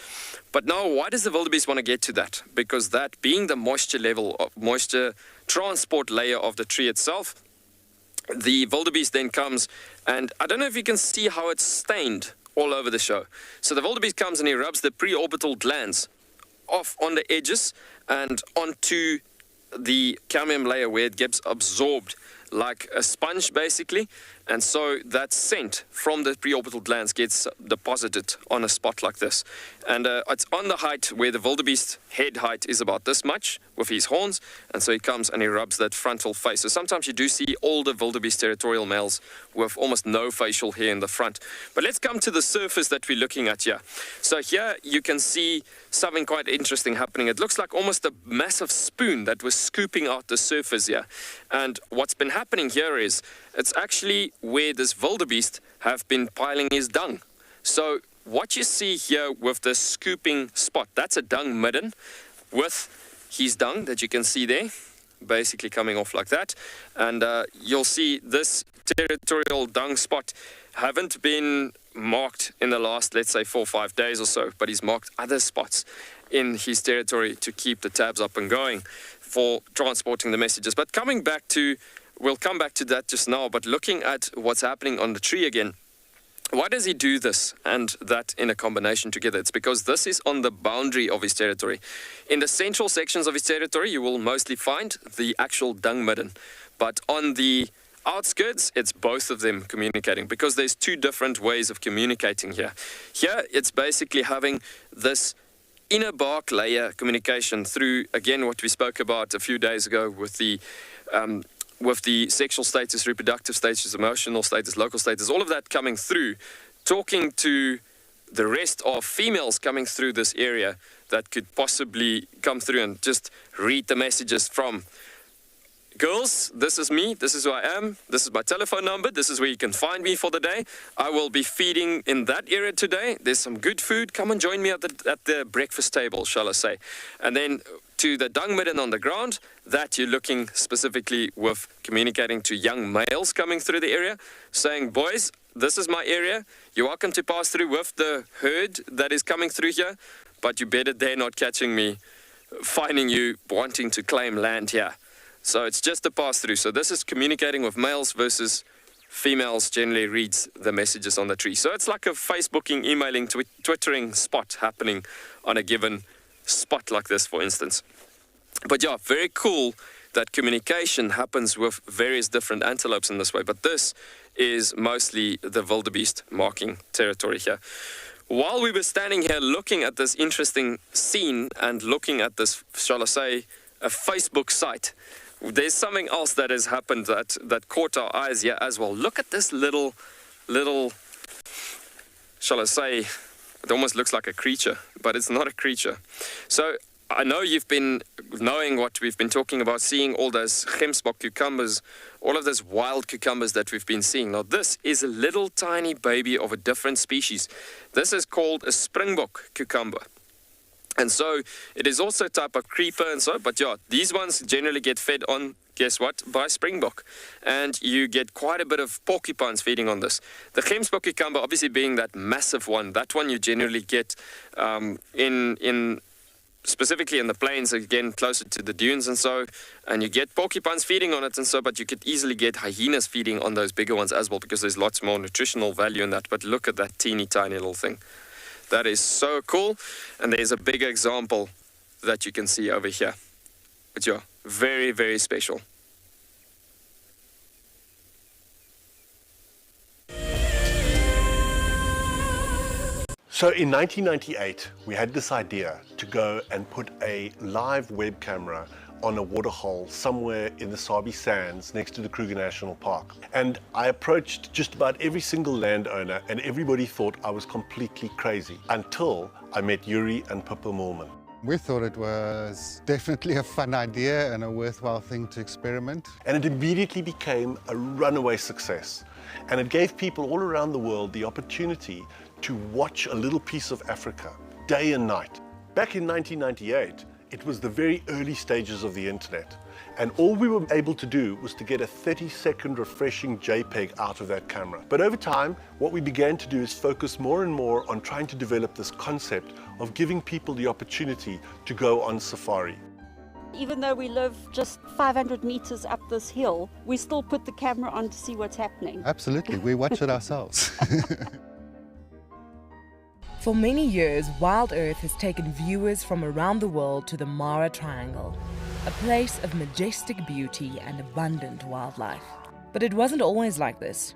But now, why does the wildebeest want to get to that? Because that being the moisture level, moisture transport layer of the tree itself, the wildebeest then comes, and I don't know if you can see how it's stained all over the show. So the wildebeest comes and he rubs the preorbital glands off on the edges and onto the cambium layer where it gets absorbed like a sponge basically, and so that scent from the preorbital glands gets deposited on a spot like this. And it's on the height where the wildebeest head height is about this much with his horns, and so he comes and he rubs that frontal face. So sometimes you do see older wildebeest territorial males with almost no facial hair in the front. But let's come to the surface that we're looking at here. So here you can see something quite interesting happening. It looks like almost a massive spoon that was scooping out the surface here. And what's been happening here is it's actually where this wildebeest have been piling his dung. So what you see here with the scooping spot, that's a dung midden with his dung that you can see there, basically coming off like that. And you'll see this territorial dung spot haven't been marked in the last, let's say, 4 or 5 days or so, but he's marked other spots in his territory to keep the tabs up and going for transporting the messages. But coming back to, we'll come back to that just now, but looking at what's happening on the tree again, why does he do this and that in a combination together? It's because this is on the boundary of his territory. In the central sections of his territory, you will mostly find the actual dung midden, but on the outskirts, it's both of them communicating because there's two different ways of communicating here. Here, it's basically having this inner bark layer communication through, again, what we spoke about a few days ago with the sexual status, reproductive status, emotional status, local status, all of that coming through, talking to the rest of females coming through this area that could possibly come through and just read the messages from girls, this is me, this is who I am, this is my telephone number, this is where you can find me for the day. I will be feeding in that area today. There's some good food. Come and join me at the breakfast table, shall I say. And then to the dung midden on the ground, that you're looking specifically with communicating to young males coming through the area, saying, boys, this is my area. You're welcome to pass through with the herd that is coming through here, but you better dare not catching me, finding you wanting to claim land here. So it's just a pass-through. So this is communicating with males versus females generally reads the messages on the tree. So it's like a Facebooking, emailing, twittering spot happening on a given spot like this, for instance. But yeah, very cool that communication happens with various different antelopes in this way. But this is mostly the wildebeest marking territory here. While we were standing here looking at this interesting scene and looking at this, shall I say, a Facebook site, there's something else that has happened that caught our eyes here as well. Look at this little, shall I say, it almost looks like a creature, but it's not a creature. So I know you've been knowing what we've been talking about, seeing all those gemsbok cucumbers, all of those wild cucumbers that we've been seeing. Now this is a little tiny baby of a different species. This is called a springbok cucumber. And so it is also a type of creeper and so, but yeah, these ones generally get fed on, guess what, by springbok. And you get quite a bit of porcupines feeding on this. The gemsbok cucumber obviously being that massive one, that one you generally get specifically in the plains, again, closer to the dunes and so, and you get porcupines feeding on it and so, but you could easily get hyenas feeding on those bigger ones as well, because there's lots more nutritional value in that. But look at that teeny tiny little thing. That is so cool, and there's a bigger example that you can see over here. But yeah, very, very special. So in 1998, we had this idea to go and put a live web camera on a waterhole somewhere in the Sabi Sands next to the Kruger National Park. And I approached just about every single landowner, and everybody thought I was completely crazy until I met Yuri and Pippa Moorman. We thought it was definitely a fun idea and a worthwhile thing to experiment. And it immediately became a runaway success. And it gave people all around the world the opportunity to watch a little piece of Africa day and night. Back in 1998, it was the very early stages of the internet, and all we were able to do was to get a 30-second refreshing JPEG out of that camera. But over time, what we began to do is focus more and more on trying to develop this concept of giving people the opportunity to go on safari. Even though we live just 500 meters up this hill, we still put the camera on to see what's happening. Absolutely, we watch it ourselves. For many years, Wild Earth has taken viewers from around the world to the Mara Triangle, a place of majestic beauty and abundant wildlife. But it wasn't always like this.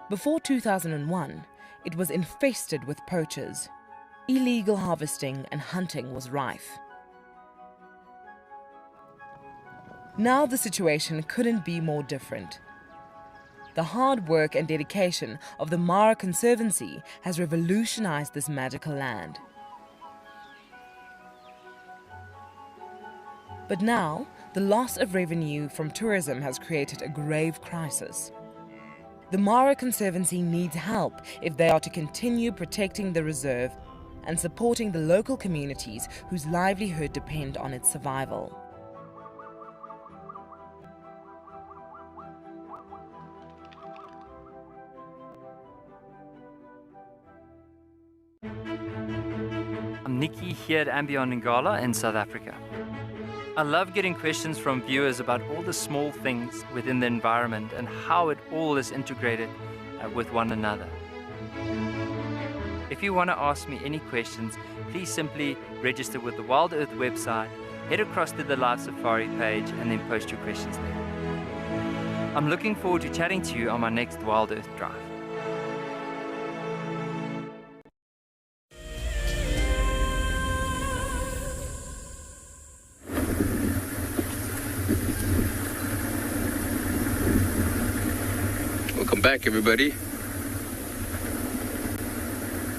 Before 2001, it was infested with poachers. Illegal harvesting and hunting was rife. Now the situation couldn't be more different. The hard work and dedication of the Mara Conservancy has revolutionized this magical land. But now, the loss of revenue from tourism has created a grave crisis. The Mara Conservancy needs help if they are to continue protecting the reserve and supporting the local communities whose livelihood depend on its survival. I'm Nikki here at Ambion Ngala in South Africa. I love getting questions from viewers about all the small things within the environment and how it all is integrated with one another. If you want to ask me any questions, please simply register with the Wild Earth website, head across to the Live Safari page and then post your questions there. I'm looking forward to chatting to you on my next Wild Earth drive. Welcome back, everybody.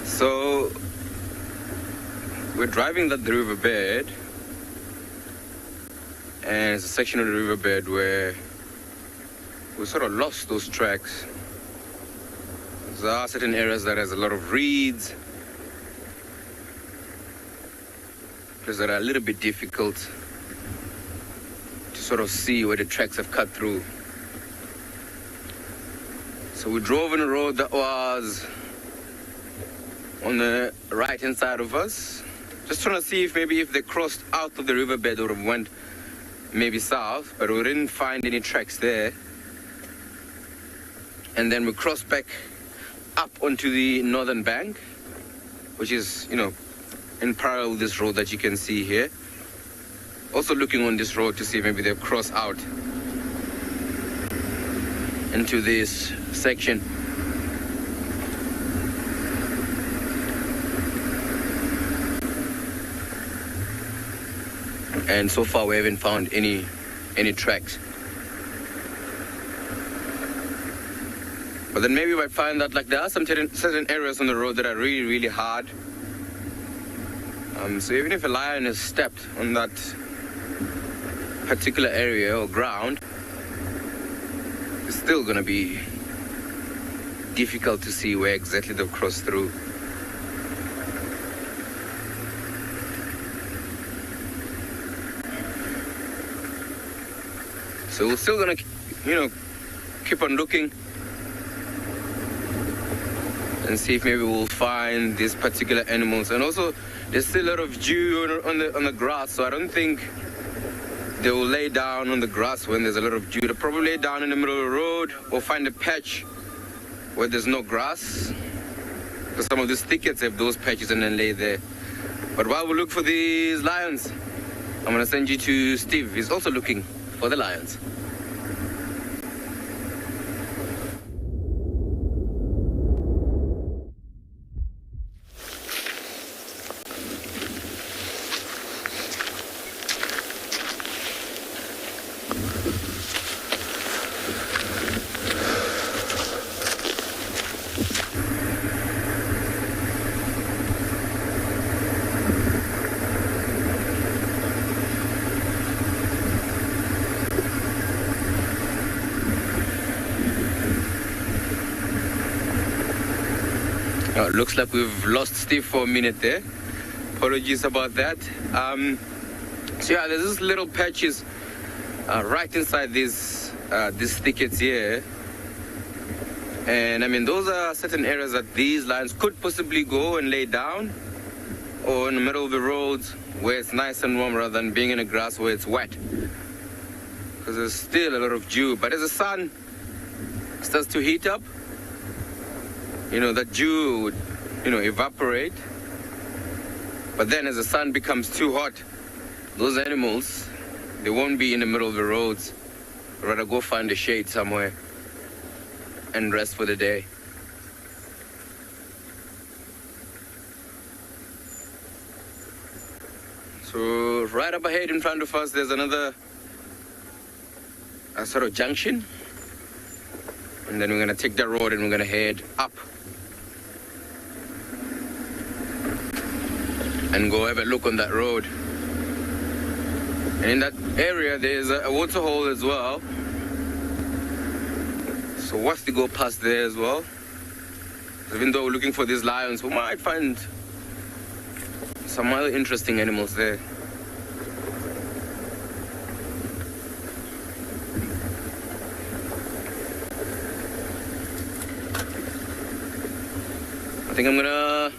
So we're driving up the riverbed, and it's a section of the riverbed where we sort of lost those tracks. There are certain areas that has a lot of reeds, places that are a little bit difficult to sort of see where the tracks have cut through. So we drove on a road that was on the right-hand side of us, just trying to see if maybe if they crossed out of the riverbed or went maybe south, but we didn't find any tracks there. And then we crossed back up onto the northern bank, which is, you know, in parallel with this road that you can see here. also looking on this road to see if maybe they've crossed out into this section. And so far we haven't found any tracks. But then maybe we might find that like there are some certain areas on the road that are really, really hard. So even if a lion has stepped on that particular area or ground, it's still going to be difficult to see where exactly they've crossed through. So we're still going to, keep on looking and see if maybe we'll find these particular animals. And also, there's still a lot of dew on the grass, so I don't think they will lay down on the grass when there's a lot of dew. They'll probably lay down in the middle of the road or find a patch where there's no grass, because some of these thickets have those patches and then lay there. But while we look for these lions, I'm going to send you to Steve. He's also looking for the lions. It looks like we've lost Steve for a minute there. Apologies about that. So yeah, there's this little patches right inside these thickets here. And I mean, those are certain areas that these lions could possibly go and lay down, or in the middle of the roads where it's nice and warm rather than being in the grass where it's wet. Because there's still a lot of dew. But as the sun starts to heat up, that dew would, evaporate. But then as the sun becomes too hot, those animals, they won't be in the middle of the roads. They'd rather go find a shade somewhere and rest for the day. So right up ahead in front of us, there's another sort of junction. And then we're going to take that road and we're going to head up and go have a look on that road. And in that area, there's a water hole as well. So once we go past there as well, even though we're looking for these lions, we might find some other interesting animals there. I think I'm gonna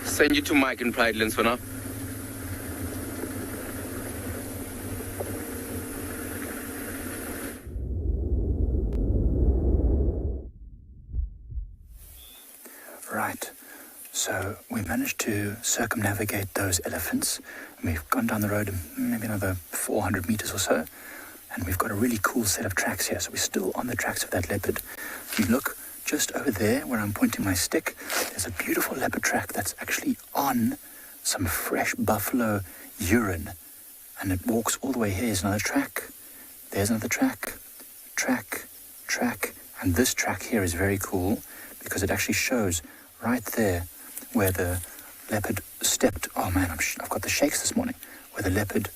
send you to Mike in Pridelands for now. Right, so we managed to circumnavigate those elephants. We've gone down the road maybe another 400 meters or so, and we've got a really cool set of tracks here. So we're still on the tracks of that leopard. If you look just over there where I'm pointing my stick, there's a beautiful leopard track that's actually on some fresh buffalo urine, and it walks all the way here. Here's another track, there's another track, and this track here is very cool because it actually shows right there where the leopard stepped. Oh man, I've got the shakes this morning. Where the leopard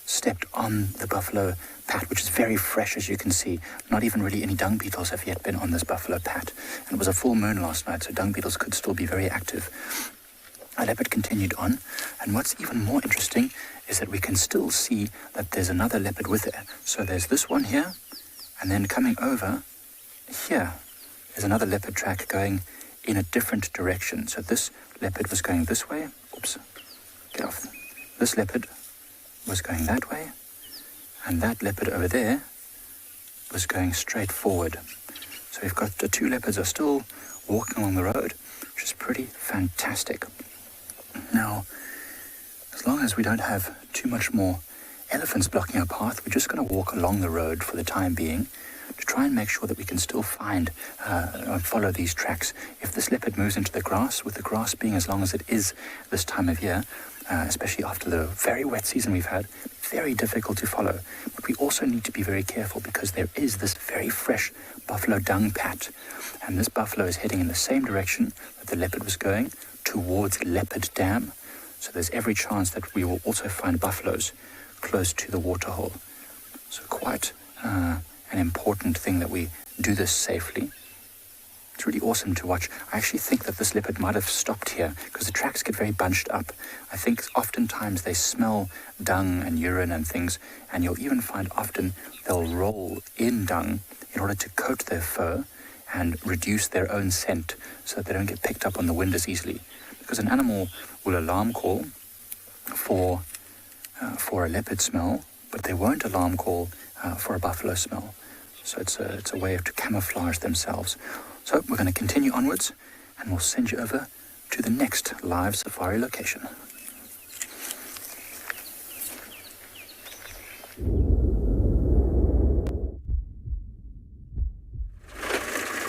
stepped on the buffalo pat, which is very fresh, as you can see. Not even really any dung beetles have yet been on this buffalo pat. And it was a full moon last night, so dung beetles could still be very active. Our leopard continued on, and what's even more interesting is that we can still see that there's another leopard with it. So there's this one here, and then coming over here, there's another leopard track going in a different direction. So this leopard was going this way. Oops, get off. This leopard was going that way, and that leopard over there was going straight forward. So we've got the two leopards are still walking along the road, which is pretty fantastic. Now, as long as we don't have too much more elephants blocking our path, we're just going to walk along the road for the time being to try and make sure that we can still find and follow these tracks. If this leopard moves into the grass, with the grass being as long as it is this time of year, especially after the very wet season we've had, very difficult to follow. But we also need to be very careful because there is this very fresh buffalo dung pat, and this buffalo is heading in the same direction that the leopard was going, towards Leopard Dam. So there's every chance that we will also find buffaloes close to the waterhole. So quite an important thing that we do this safely. It's really awesome to watch. I actually think that this leopard might have stopped here because the tracks get very bunched up. I think oftentimes they smell dung and urine and things, and you'll even find often they'll roll in dung in order to coat their fur and reduce their own scent so that they don't get picked up on the wind as easily. Because an animal will alarm call for a leopard smell, but they won't alarm call for a buffalo smell. So it's a way to camouflage themselves. So we're going to continue onwards, and we'll send you over to the next live safari location.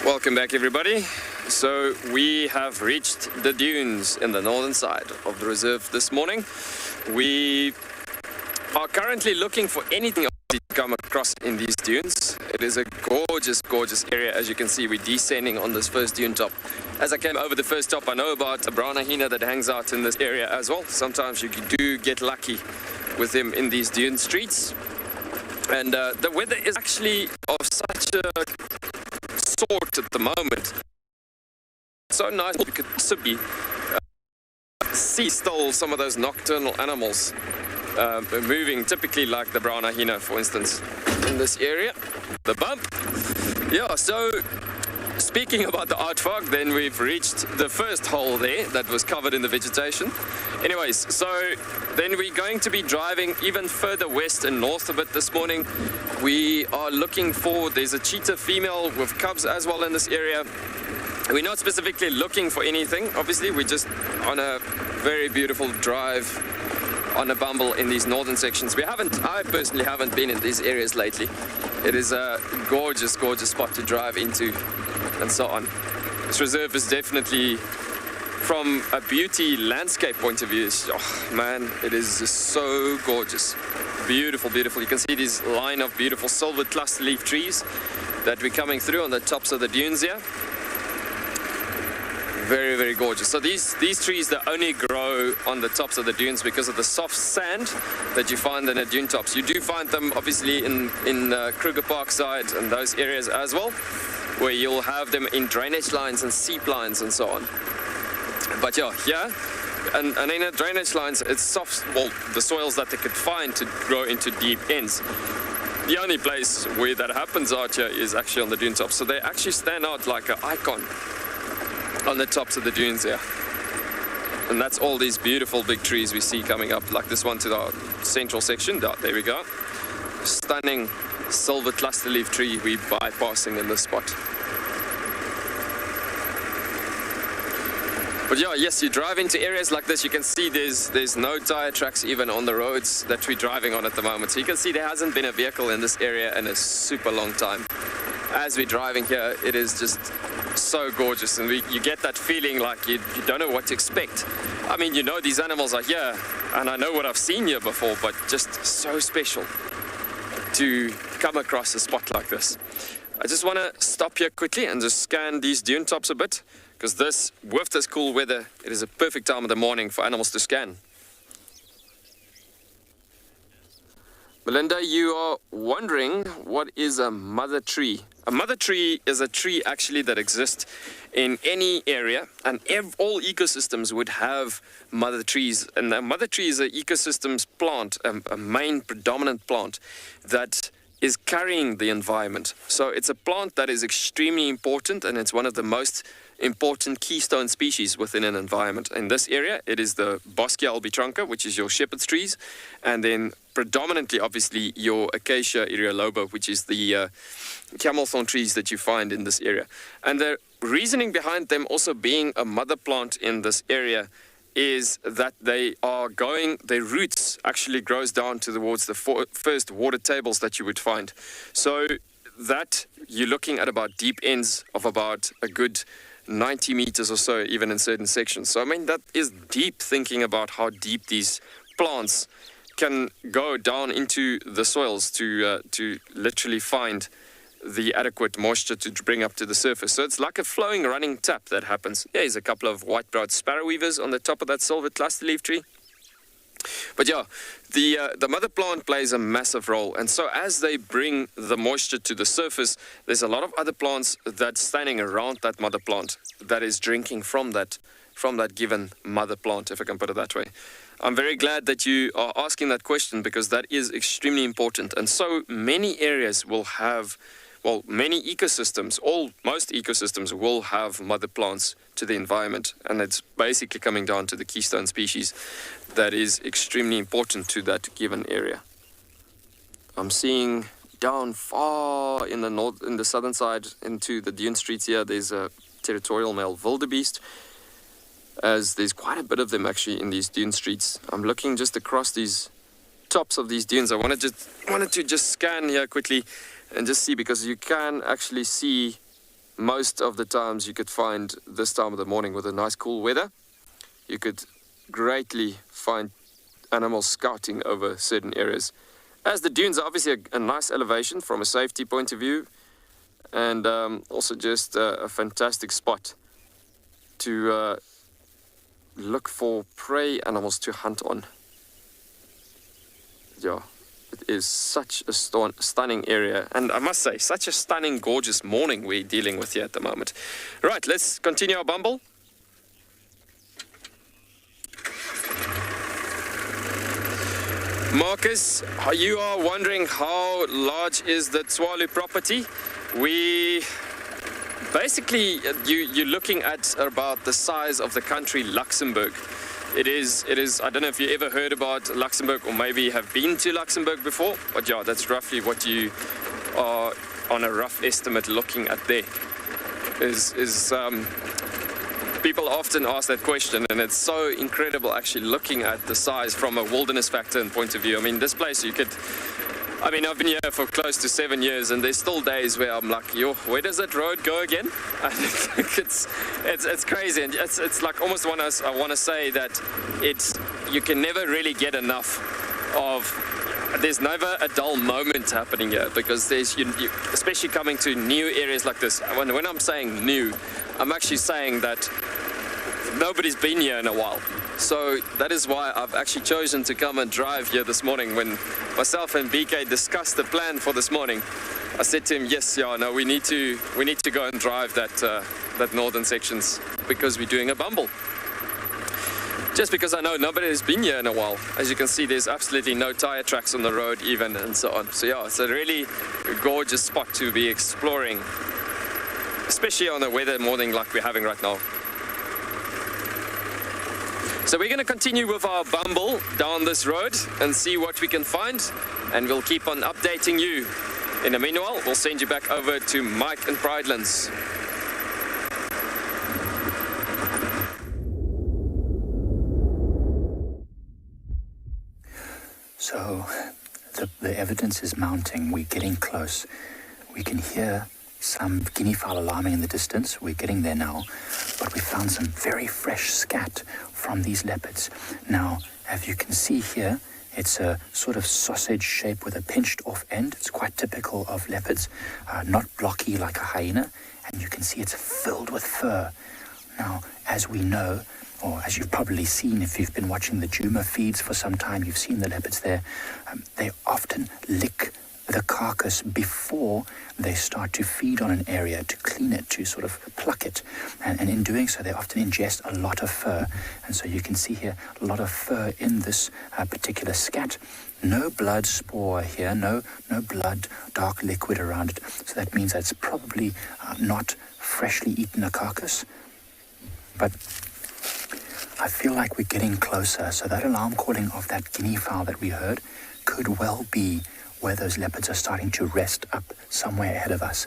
Welcome back, everybody. So we have reached the dunes in the northern side of the reserve this morning. We are currently looking for anything to come across in these dunes. It is a gorgeous, gorgeous area. As you can see, we're descending on this first dune top. As I came over the first top, I know about a brown hyena that hangs out in this area as well. Sometimes you do get lucky with him in these dune streets. And the weather is actually of such a sort at the moment. It's so nice you could possibly see still some of those nocturnal animals moving, typically like the brown hyena, for instance, in this area. The bump. Yeah, so speaking about the aardvark, then we've reached the first hole there that was covered in the vegetation. Anyways, so then we're going to be driving even further west and north a bit this morning. We are looking for, there's a cheetah female with cubs as well in this area. We're not specifically looking for anything, obviously. We're just on a very beautiful drive on a bumble in these northern sections. I personally haven't been in these areas lately. It is a gorgeous, gorgeous spot to drive into and so on. This reserve is definitely, from a beauty landscape point of view, man, it is just so gorgeous. Beautiful, beautiful. You can see this line of beautiful silver cluster leaf trees that we're coming through on the tops of the dunes here. Very, very gorgeous. So these trees, they only grow on the tops of the dunes because of the soft sand that you find in the dune tops. You do find them obviously in Kruger Park side and those areas as well, where you'll have them in drainage lines and seep lines and so on. But yeah, and in the drainage lines, it's soft, well, the soils that they could find to grow into deep ends. The only place where that happens out here is actually on the dune tops. So they actually stand out like an icon on the tops of the dunes here. And that's all these beautiful big trees we see coming up, like this one to the central section. There we go. Stunning silver cluster leaf tree we're bypassing in this spot. But yeah, yes, you drive into areas like this, you can see there's no tire tracks even on the roads that we're driving on at the moment. So you can see there hasn't been a vehicle in this area in a super long time. As we're driving here, it is just so gorgeous, and you get that feeling like you don't know what to expect. I mean, you know these animals are here, and I know what I've seen here before, but just so special to come across a spot like this. I just want to stop here quickly and just scan these dune tops a bit, because with this cool weather, it is a perfect time of the morning for animals to scan. Melinda, you are wondering, what is a mother tree? A mother tree is a tree actually that exists in any area, and all ecosystems would have mother trees. And a mother tree is an ecosystem's plant, a main predominant plant that is carrying the environment. So it's a plant that is extremely important, and it's one of the most important keystone species within an environment. In this area, it is the Boscia albitronca, which is your shepherd's trees, and then predominantly, obviously, your Acacia areoloba, which is the camel thorn trees that you find in this area. And the reasoning behind them also being a mother plant in this area is that their roots actually grows down towards the first water tables that you would find. So that you're looking at about deep ends of about a good 90 meters or so, even in certain sections. So I mean, that is deep, thinking about how deep these plants can go down into the soils to literally find the adequate moisture to bring up to the surface. So it's like a flowing, running tap that happens. There's a couple of white-browed sparrow weavers on the top of that silver cluster leaf tree. But yeah, the mother plant plays a massive role. And so as they bring the moisture to the surface, there's a lot of other plants that's standing around that mother plant that is drinking from that given mother plant, if I can put it that way. I'm very glad that you are asking that question, because that is extremely important. And so many areas will have, well, many ecosystems, most ecosystems will have mother plants to the environment. And it's basically coming down to the keystone species that is extremely important to that given area. I'm seeing down far in the north, in the southern side, into the dune streets here, there's a territorial male wildebeest, as there's quite a bit of them actually in these dune streets. I'm looking just across these tops of these dunes. I wanted to just scan here quickly and just see, because you can actually see most of the times you could find this time of the morning with a nice cool weather. You could greatly find animals scouting over certain areas. As the dunes are obviously a nice elevation from a safety point of view, and also just a fantastic spot to look for prey animals to hunt on. Yeah, it is such a stunning area, and I must say, such a stunning, gorgeous morning we're dealing with here at the moment. Right, let's continue our bumble. Marcus, you are wondering how large is the Tswalu property? We basically, you're looking at about the size of the country Luxembourg. It is, I don't know if you ever heard about Luxembourg or maybe have been to Luxembourg before, but yeah, that's roughly what you are on a rough estimate looking at there. People often ask that question, and it's so incredible actually looking at the size from a wilderness factor and point of view. I mean, this place I've been here for close to 7 years, and there's still days where I'm like, yo, where does that road go again? I think it's crazy, and it's like almost I want to say that you can never really get enough of. There's never a dull moment happening here, because there's especially coming to new areas like this. When I'm saying new, I'm actually saying that nobody's been here in a while. So that is why I've actually chosen to come and drive here this morning. When myself and BK discussed the plan for this morning, I said to him, yes, yeah, no, we need to go and drive that northern sections, because we're doing a bumble. Just because I know nobody has been here in a while. As you can see, there's absolutely no tire tracks on the road even, and so on. So yeah, it's a really gorgeous spot to be exploring, especially on a weather morning like we're having right now. So we're going to continue with our bumble down this road and see what we can find, and we'll keep on updating you. In the meanwhile, we'll send you back over to Mike and Pridelands. So the evidence is mounting. We're getting close. We can hear some guinea fowl alarming in the distance. We're getting there now. But we found some very fresh scat from these leopards. Now, as you can see here, it's a sort of sausage shape with a pinched off end. It's quite typical of leopards, not blocky like a hyena. And you can see it's filled with fur. Now, as we know, or as you've probably seen if you've been watching the JUMA feeds for some time, you've seen the leopards there. They often lick the carcass before they start to feed on an area, to clean it, to sort of pluck it. And in doing so, they often ingest a lot of fur. And so you can see here a lot of fur in this particular scat. No blood spore here, no blood, dark liquid around it. So that means that it's probably not freshly eaten a carcass. But I feel like we're getting closer. So that alarm calling of that guinea fowl that we heard could well be where those leopards are starting to rest up somewhere ahead of us.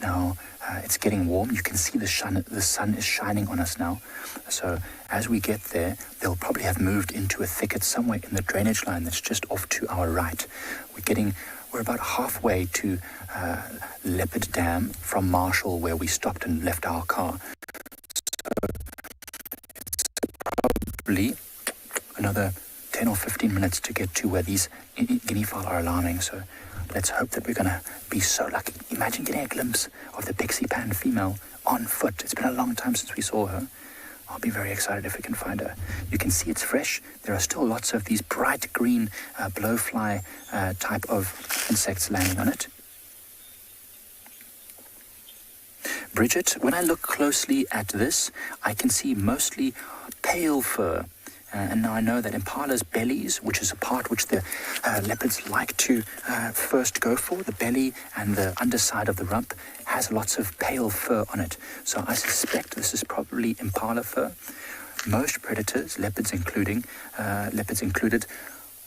Now, it's getting warm. You can see the sun is shining on us now. So as we get there, they'll probably have moved into a thicket somewhere in the drainage line that's just off to our right. We're about halfway to Leopard Dam from Marshall, where we stopped and left our car. So it's probably another 10 or 15 minutes to get to where these guinea fowl are alarming. So let's hope that we're going to be so lucky. Imagine getting a glimpse of the Pixie Pan female on foot. It's been a long time since we saw her. I'll be very excited if we can find her. You can see it's fresh. There are still lots of these bright green blowfly type of insects landing on it. Bridget, when I look closely at this, I can see mostly pale fur. And now I know that impala's bellies, which is a part which the leopards like to first go for, the belly and the underside of the rump, has lots of pale fur on it. So I suspect this is probably impala fur. Most predators, leopards included,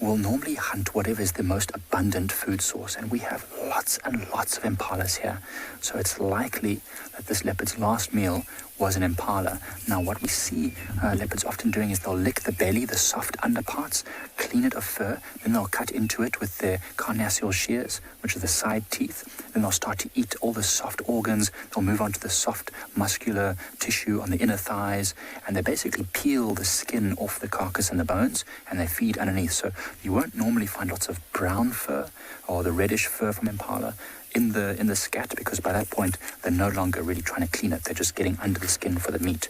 will normally hunt whatever is the most abundant food source. And we have lots and lots of impalas here. So it's likely that this leopard's last meal was an impala. Now what we see leopards often doing is they'll lick the belly, the soft underparts, clean it of fur, then they'll cut into it with their carnassial shears, which are the side teeth. Then they'll start to eat all the soft organs. They'll move on to the soft muscular tissue on the inner thighs, and they basically peel the skin off the carcass and the bones, and they feed underneath. So you won't normally find lots of brown fur or the reddish fur from impala in the scat, because by that point they're no longer really trying to clean it. They're just getting under the skin for the meat.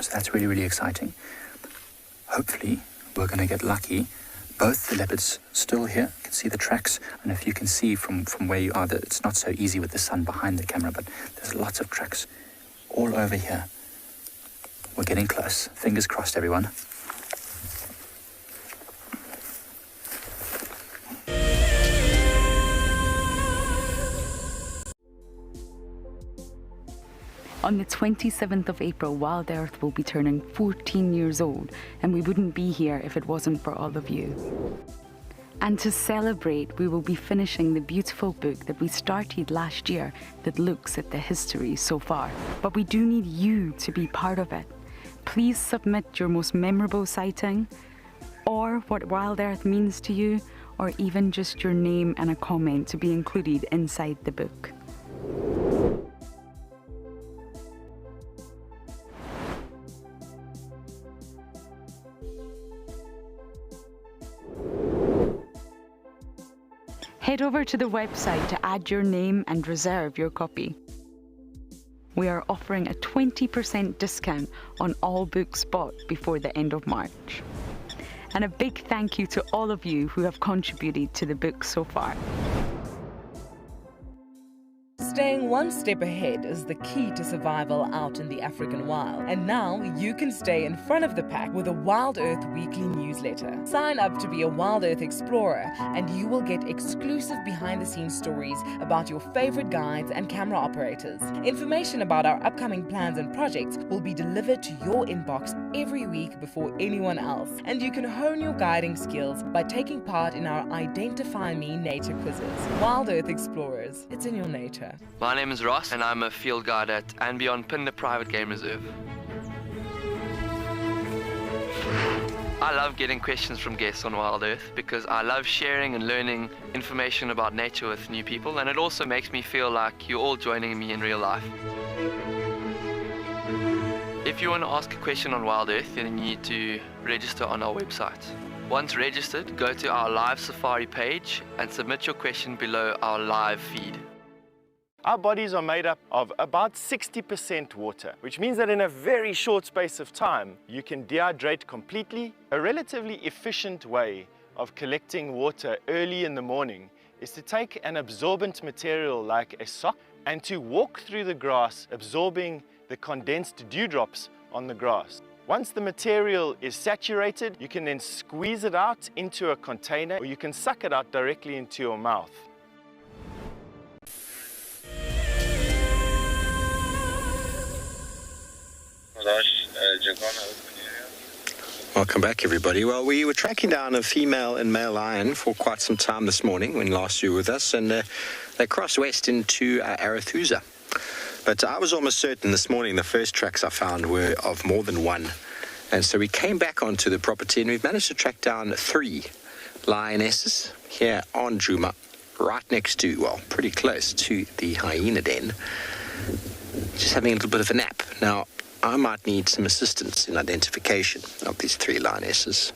So that's really, really exciting. Hopefully we're going to get lucky. Both the leopards still here. You can see the tracks, and if you can see from where you are, that it's not so easy with the sun behind the camera, but there's lots of tracks all over here. We're getting close. Fingers crossed, everyone. On the 27th of April, Wild Earth will be turning 14 years old, and we wouldn't be here if it wasn't for all of you. And to celebrate, we will be finishing the beautiful book that we started last year that looks at the history so far. But we do need you to be part of it. Please submit your most memorable sighting, or what Wild Earth means to you, or even just your name and a comment to be included inside the book. Head over to the website to add your name and reserve your copy. We are offering a 20% discount on all books bought before the end of March. And a big thank you to all of you who have contributed to the book so far. Staying one step ahead is the key to survival out in the African wild. And now you can stay in front of the pack with a Wild Earth weekly newsletter. Sign up to be a Wild Earth explorer and you will get exclusive behind-the-scenes stories about your favorite guides and camera operators. Information about our upcoming plans and projects will be delivered to your inbox every week before anyone else. And you can hone your guiding skills by taking part in our Identify Me nature quizzes. Wild Earth Explorers, it's in your nature. My name is Ross and I'm a field guide at and beyond Pinde Private Game Reserve. I love getting questions from guests on Wild Earth because I love sharing and learning information about nature with new people, and it also makes me feel like you're all joining me in real life. If you want to ask a question on Wild Earth, then you need to register on our website. Once registered, go to our live safari page and submit your question below our live feed. Our bodies are made up of about 60% water, which means that in a very short space of time, you can dehydrate completely. A relatively efficient way of collecting water early in the morning is to take an absorbent material like a sock and to walk through the grass, absorbing the condensed dewdrops on the grass. Once the material is saturated, you can then squeeze it out into a container, or you can suck it out directly into your mouth. Welcome back, everybody. Well, we were tracking down a female and male lion for quite some time this morning when last you were with us, and they crossed west into Arathusa. But I was almost certain this morning the first tracks I found were of more than one. And so we came back onto the property and we've managed to track down 3 lionesses here on Djuma, right next to, well, pretty close to the hyena den, just having a little bit of a nap. Now, I might need some assistance in identification of these 3 lionesses.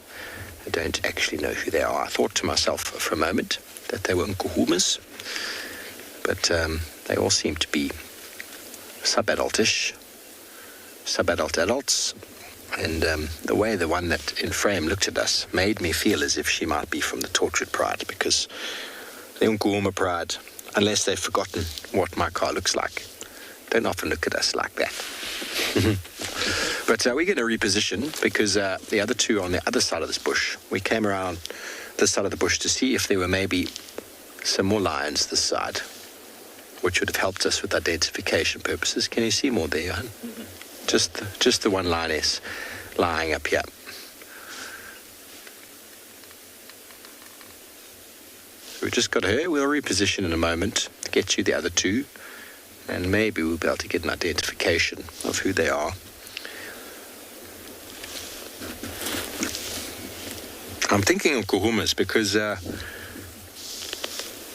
I don't actually know who they are. I thought to myself for a moment that they were nkuhumas, but they all seem to be sub-adultish, sub-adult adults. And the way the one that in frame looked at us made me feel as if she might be from the tortured pride, because the nkuhuma pride, unless they've forgotten what my car looks like, don't often look at us like that. But we're going to reposition because the other 2 on the other side of this bush. We came around this side of the bush to see if there were maybe some more lions this side, which would have helped us with identification purposes. Can you see more there, Johan? Just the one lioness lying up here. We've just got her. We'll reposition in a moment to get you the other 2. And maybe we'll be able to get an identification of who they are. I'm thinking of nkuhumas because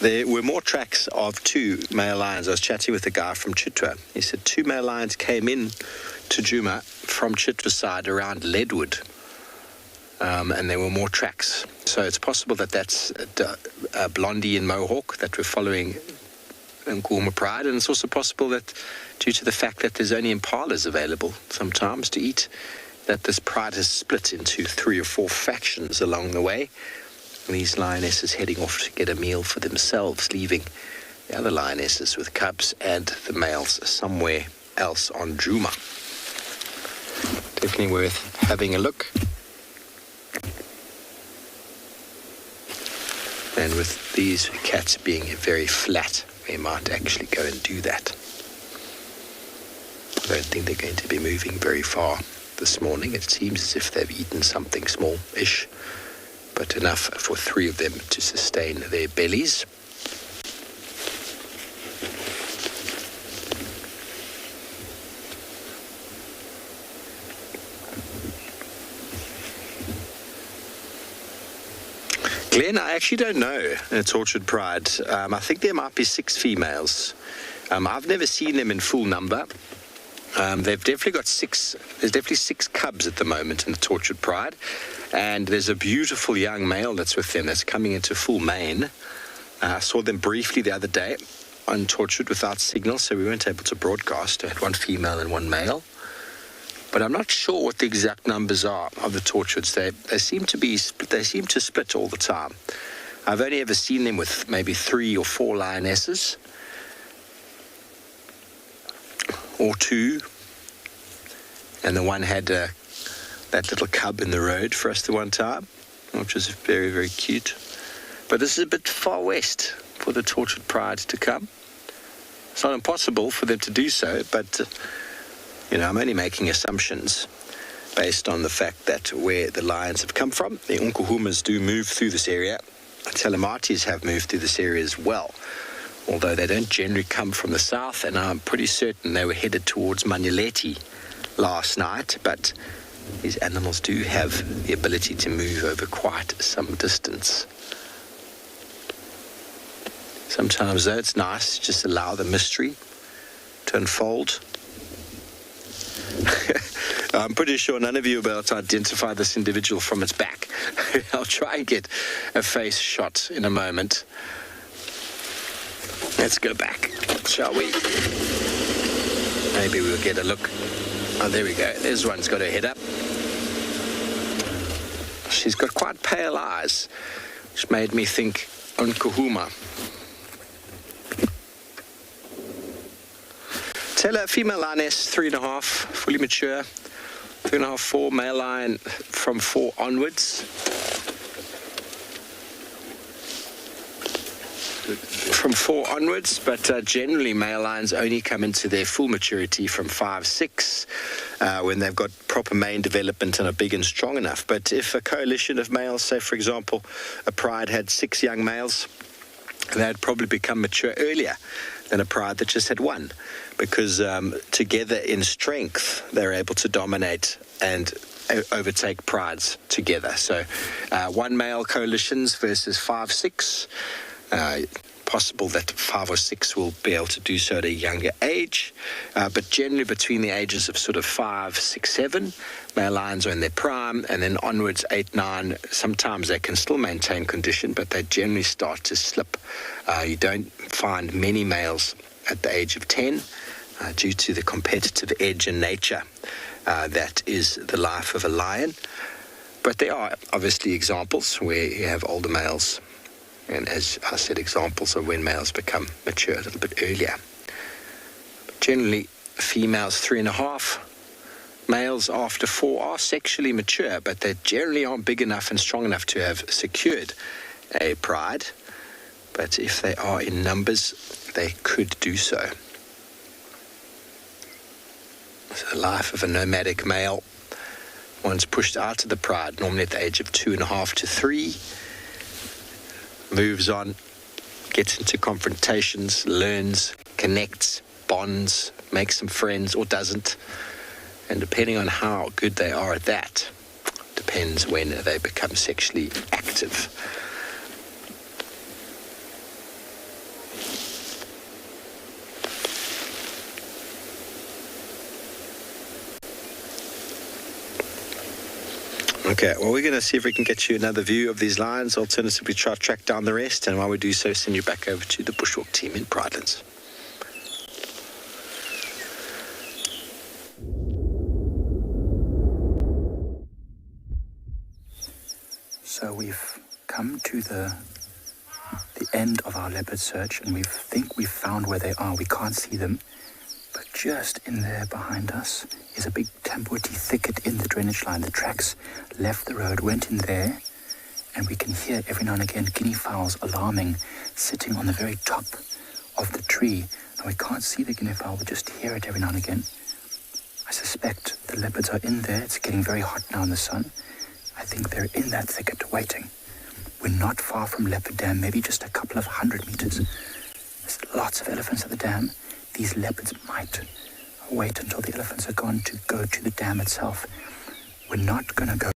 there were more tracks of 2 male lions. I was chatting with a guy from Chitwa. He said 2 male lions came in to Djuma from Chitwa side around Leadwood. And there were more tracks. So it's possible that that's a Blondie and Mohawk that we're following nkuhuma pride, and it's also possible that due to the fact that there's only impalas available sometimes to eat, that this pride has split into 3 or 4 factions along the way. And these lionesses heading off to get a meal for themselves, leaving the other lionesses with cubs and the males somewhere else on Djuma. Definitely worth having a look. And with these cats being very flat, we might actually go and do that. I don't think they're going to be moving very far this morning. It seems as if they've eaten something small-ish, but enough for 3 of them to sustain their bellies. Glenn, I actually don't know. It's Orchard Pride. I think there might be 6 females. I've never seen them in full number. They've definitely got 6. There's definitely 6 cubs at the moment in the Tortured Pride, and there's a beautiful young male that's with them that's coming into full mane. I saw them briefly the other day on Tortured without signal, so we weren't able to broadcast. I had 1 female and 1 male. But I'm not sure what the exact numbers are of the Tortureds. They seem to be they seem to split all the time. I've only ever seen them with maybe 3 or 4 lionesses, or 2, and the one had that little cub in the road for us the one time, which was very, very cute. But this is a bit far west for the Tortured Pride to come. It's not impossible for them to do so, but I'm only making assumptions based on the fact that where the lions have come from. The nkuhumas do move through this area. Telematis have moved through this area as well, although they don't generally come from the south, and I'm pretty certain they were headed towards Manyeleti last night, but these animals do have the ability to move over quite some distance. Sometimes, though, it's nice to just allow the mystery to unfold. I'm pretty sure none of you will be able to identify this individual from its back. I'll try and get a face shot in a moment. Let's go back, shall we? Maybe we'll get a look. Oh, there we go. There's one's got her head up. She's got quite pale eyes, which made me think nkuhuma. Tela, female lioness, 3.5, fully mature. 3.5, 4, male lion from 4 onwards. From 4 onwards, but generally male lions only come into their full maturity from 5, 6. when they've got proper mane development and are big and strong enough. But if a coalition of males, say for example, a pride had 6 young males, they'd probably become mature earlier than a pride that just had 1, because together in strength, they're able to dominate and overtake prides together. So 1 male coalitions versus 5, 6. Possible that 5 or 6 will be able to do so at a younger age, but generally between the ages of sort of 5, 6, 7, male lions are in their prime, and then onwards 8, 9, sometimes they can still maintain condition, but they generally start to slip. You don't find many males at the age of 10 due to the competitive edge and nature that is the life of a lion. But there are obviously examples where you have older males, and as I said, examples of when males become mature a little bit earlier. Generally, females 3.5, males after 4 are sexually mature, but they generally aren't big enough and strong enough to have secured a pride. But if they are in numbers, they could do so. So the life of a nomadic male, once pushed out of the pride, normally at the age of 2.5 to 3, moves on, gets into confrontations, learns, connects, bonds, makes some friends or doesn't. And depending on how good they are at that, depends when they become sexually active. Okay, well, we're going to see if we can get you another view of these lions. Alternatively, try to track down the rest. And while we do so, send you back over to the Bushwalk team in Pridelands. So we've come to the end of our leopard search, and we think we've found where they are. We can't see them, but just in there behind us is a big tambuti thicket in the drainage line. The tracks left the road, went in there, and we can hear every now and again guinea fowls alarming, sitting on the very top of the tree. And we can't see the guinea fowl, we just hear it every now and again. I suspect the leopards are in there. It's getting very hot now in the sun. I think they're in that thicket waiting. We're not far from Leopard Dam, maybe just a couple of 100 meters. There's lots of elephants at the dam. These leopards might wait until the elephants are gone to go to the dam itself. We're not going to go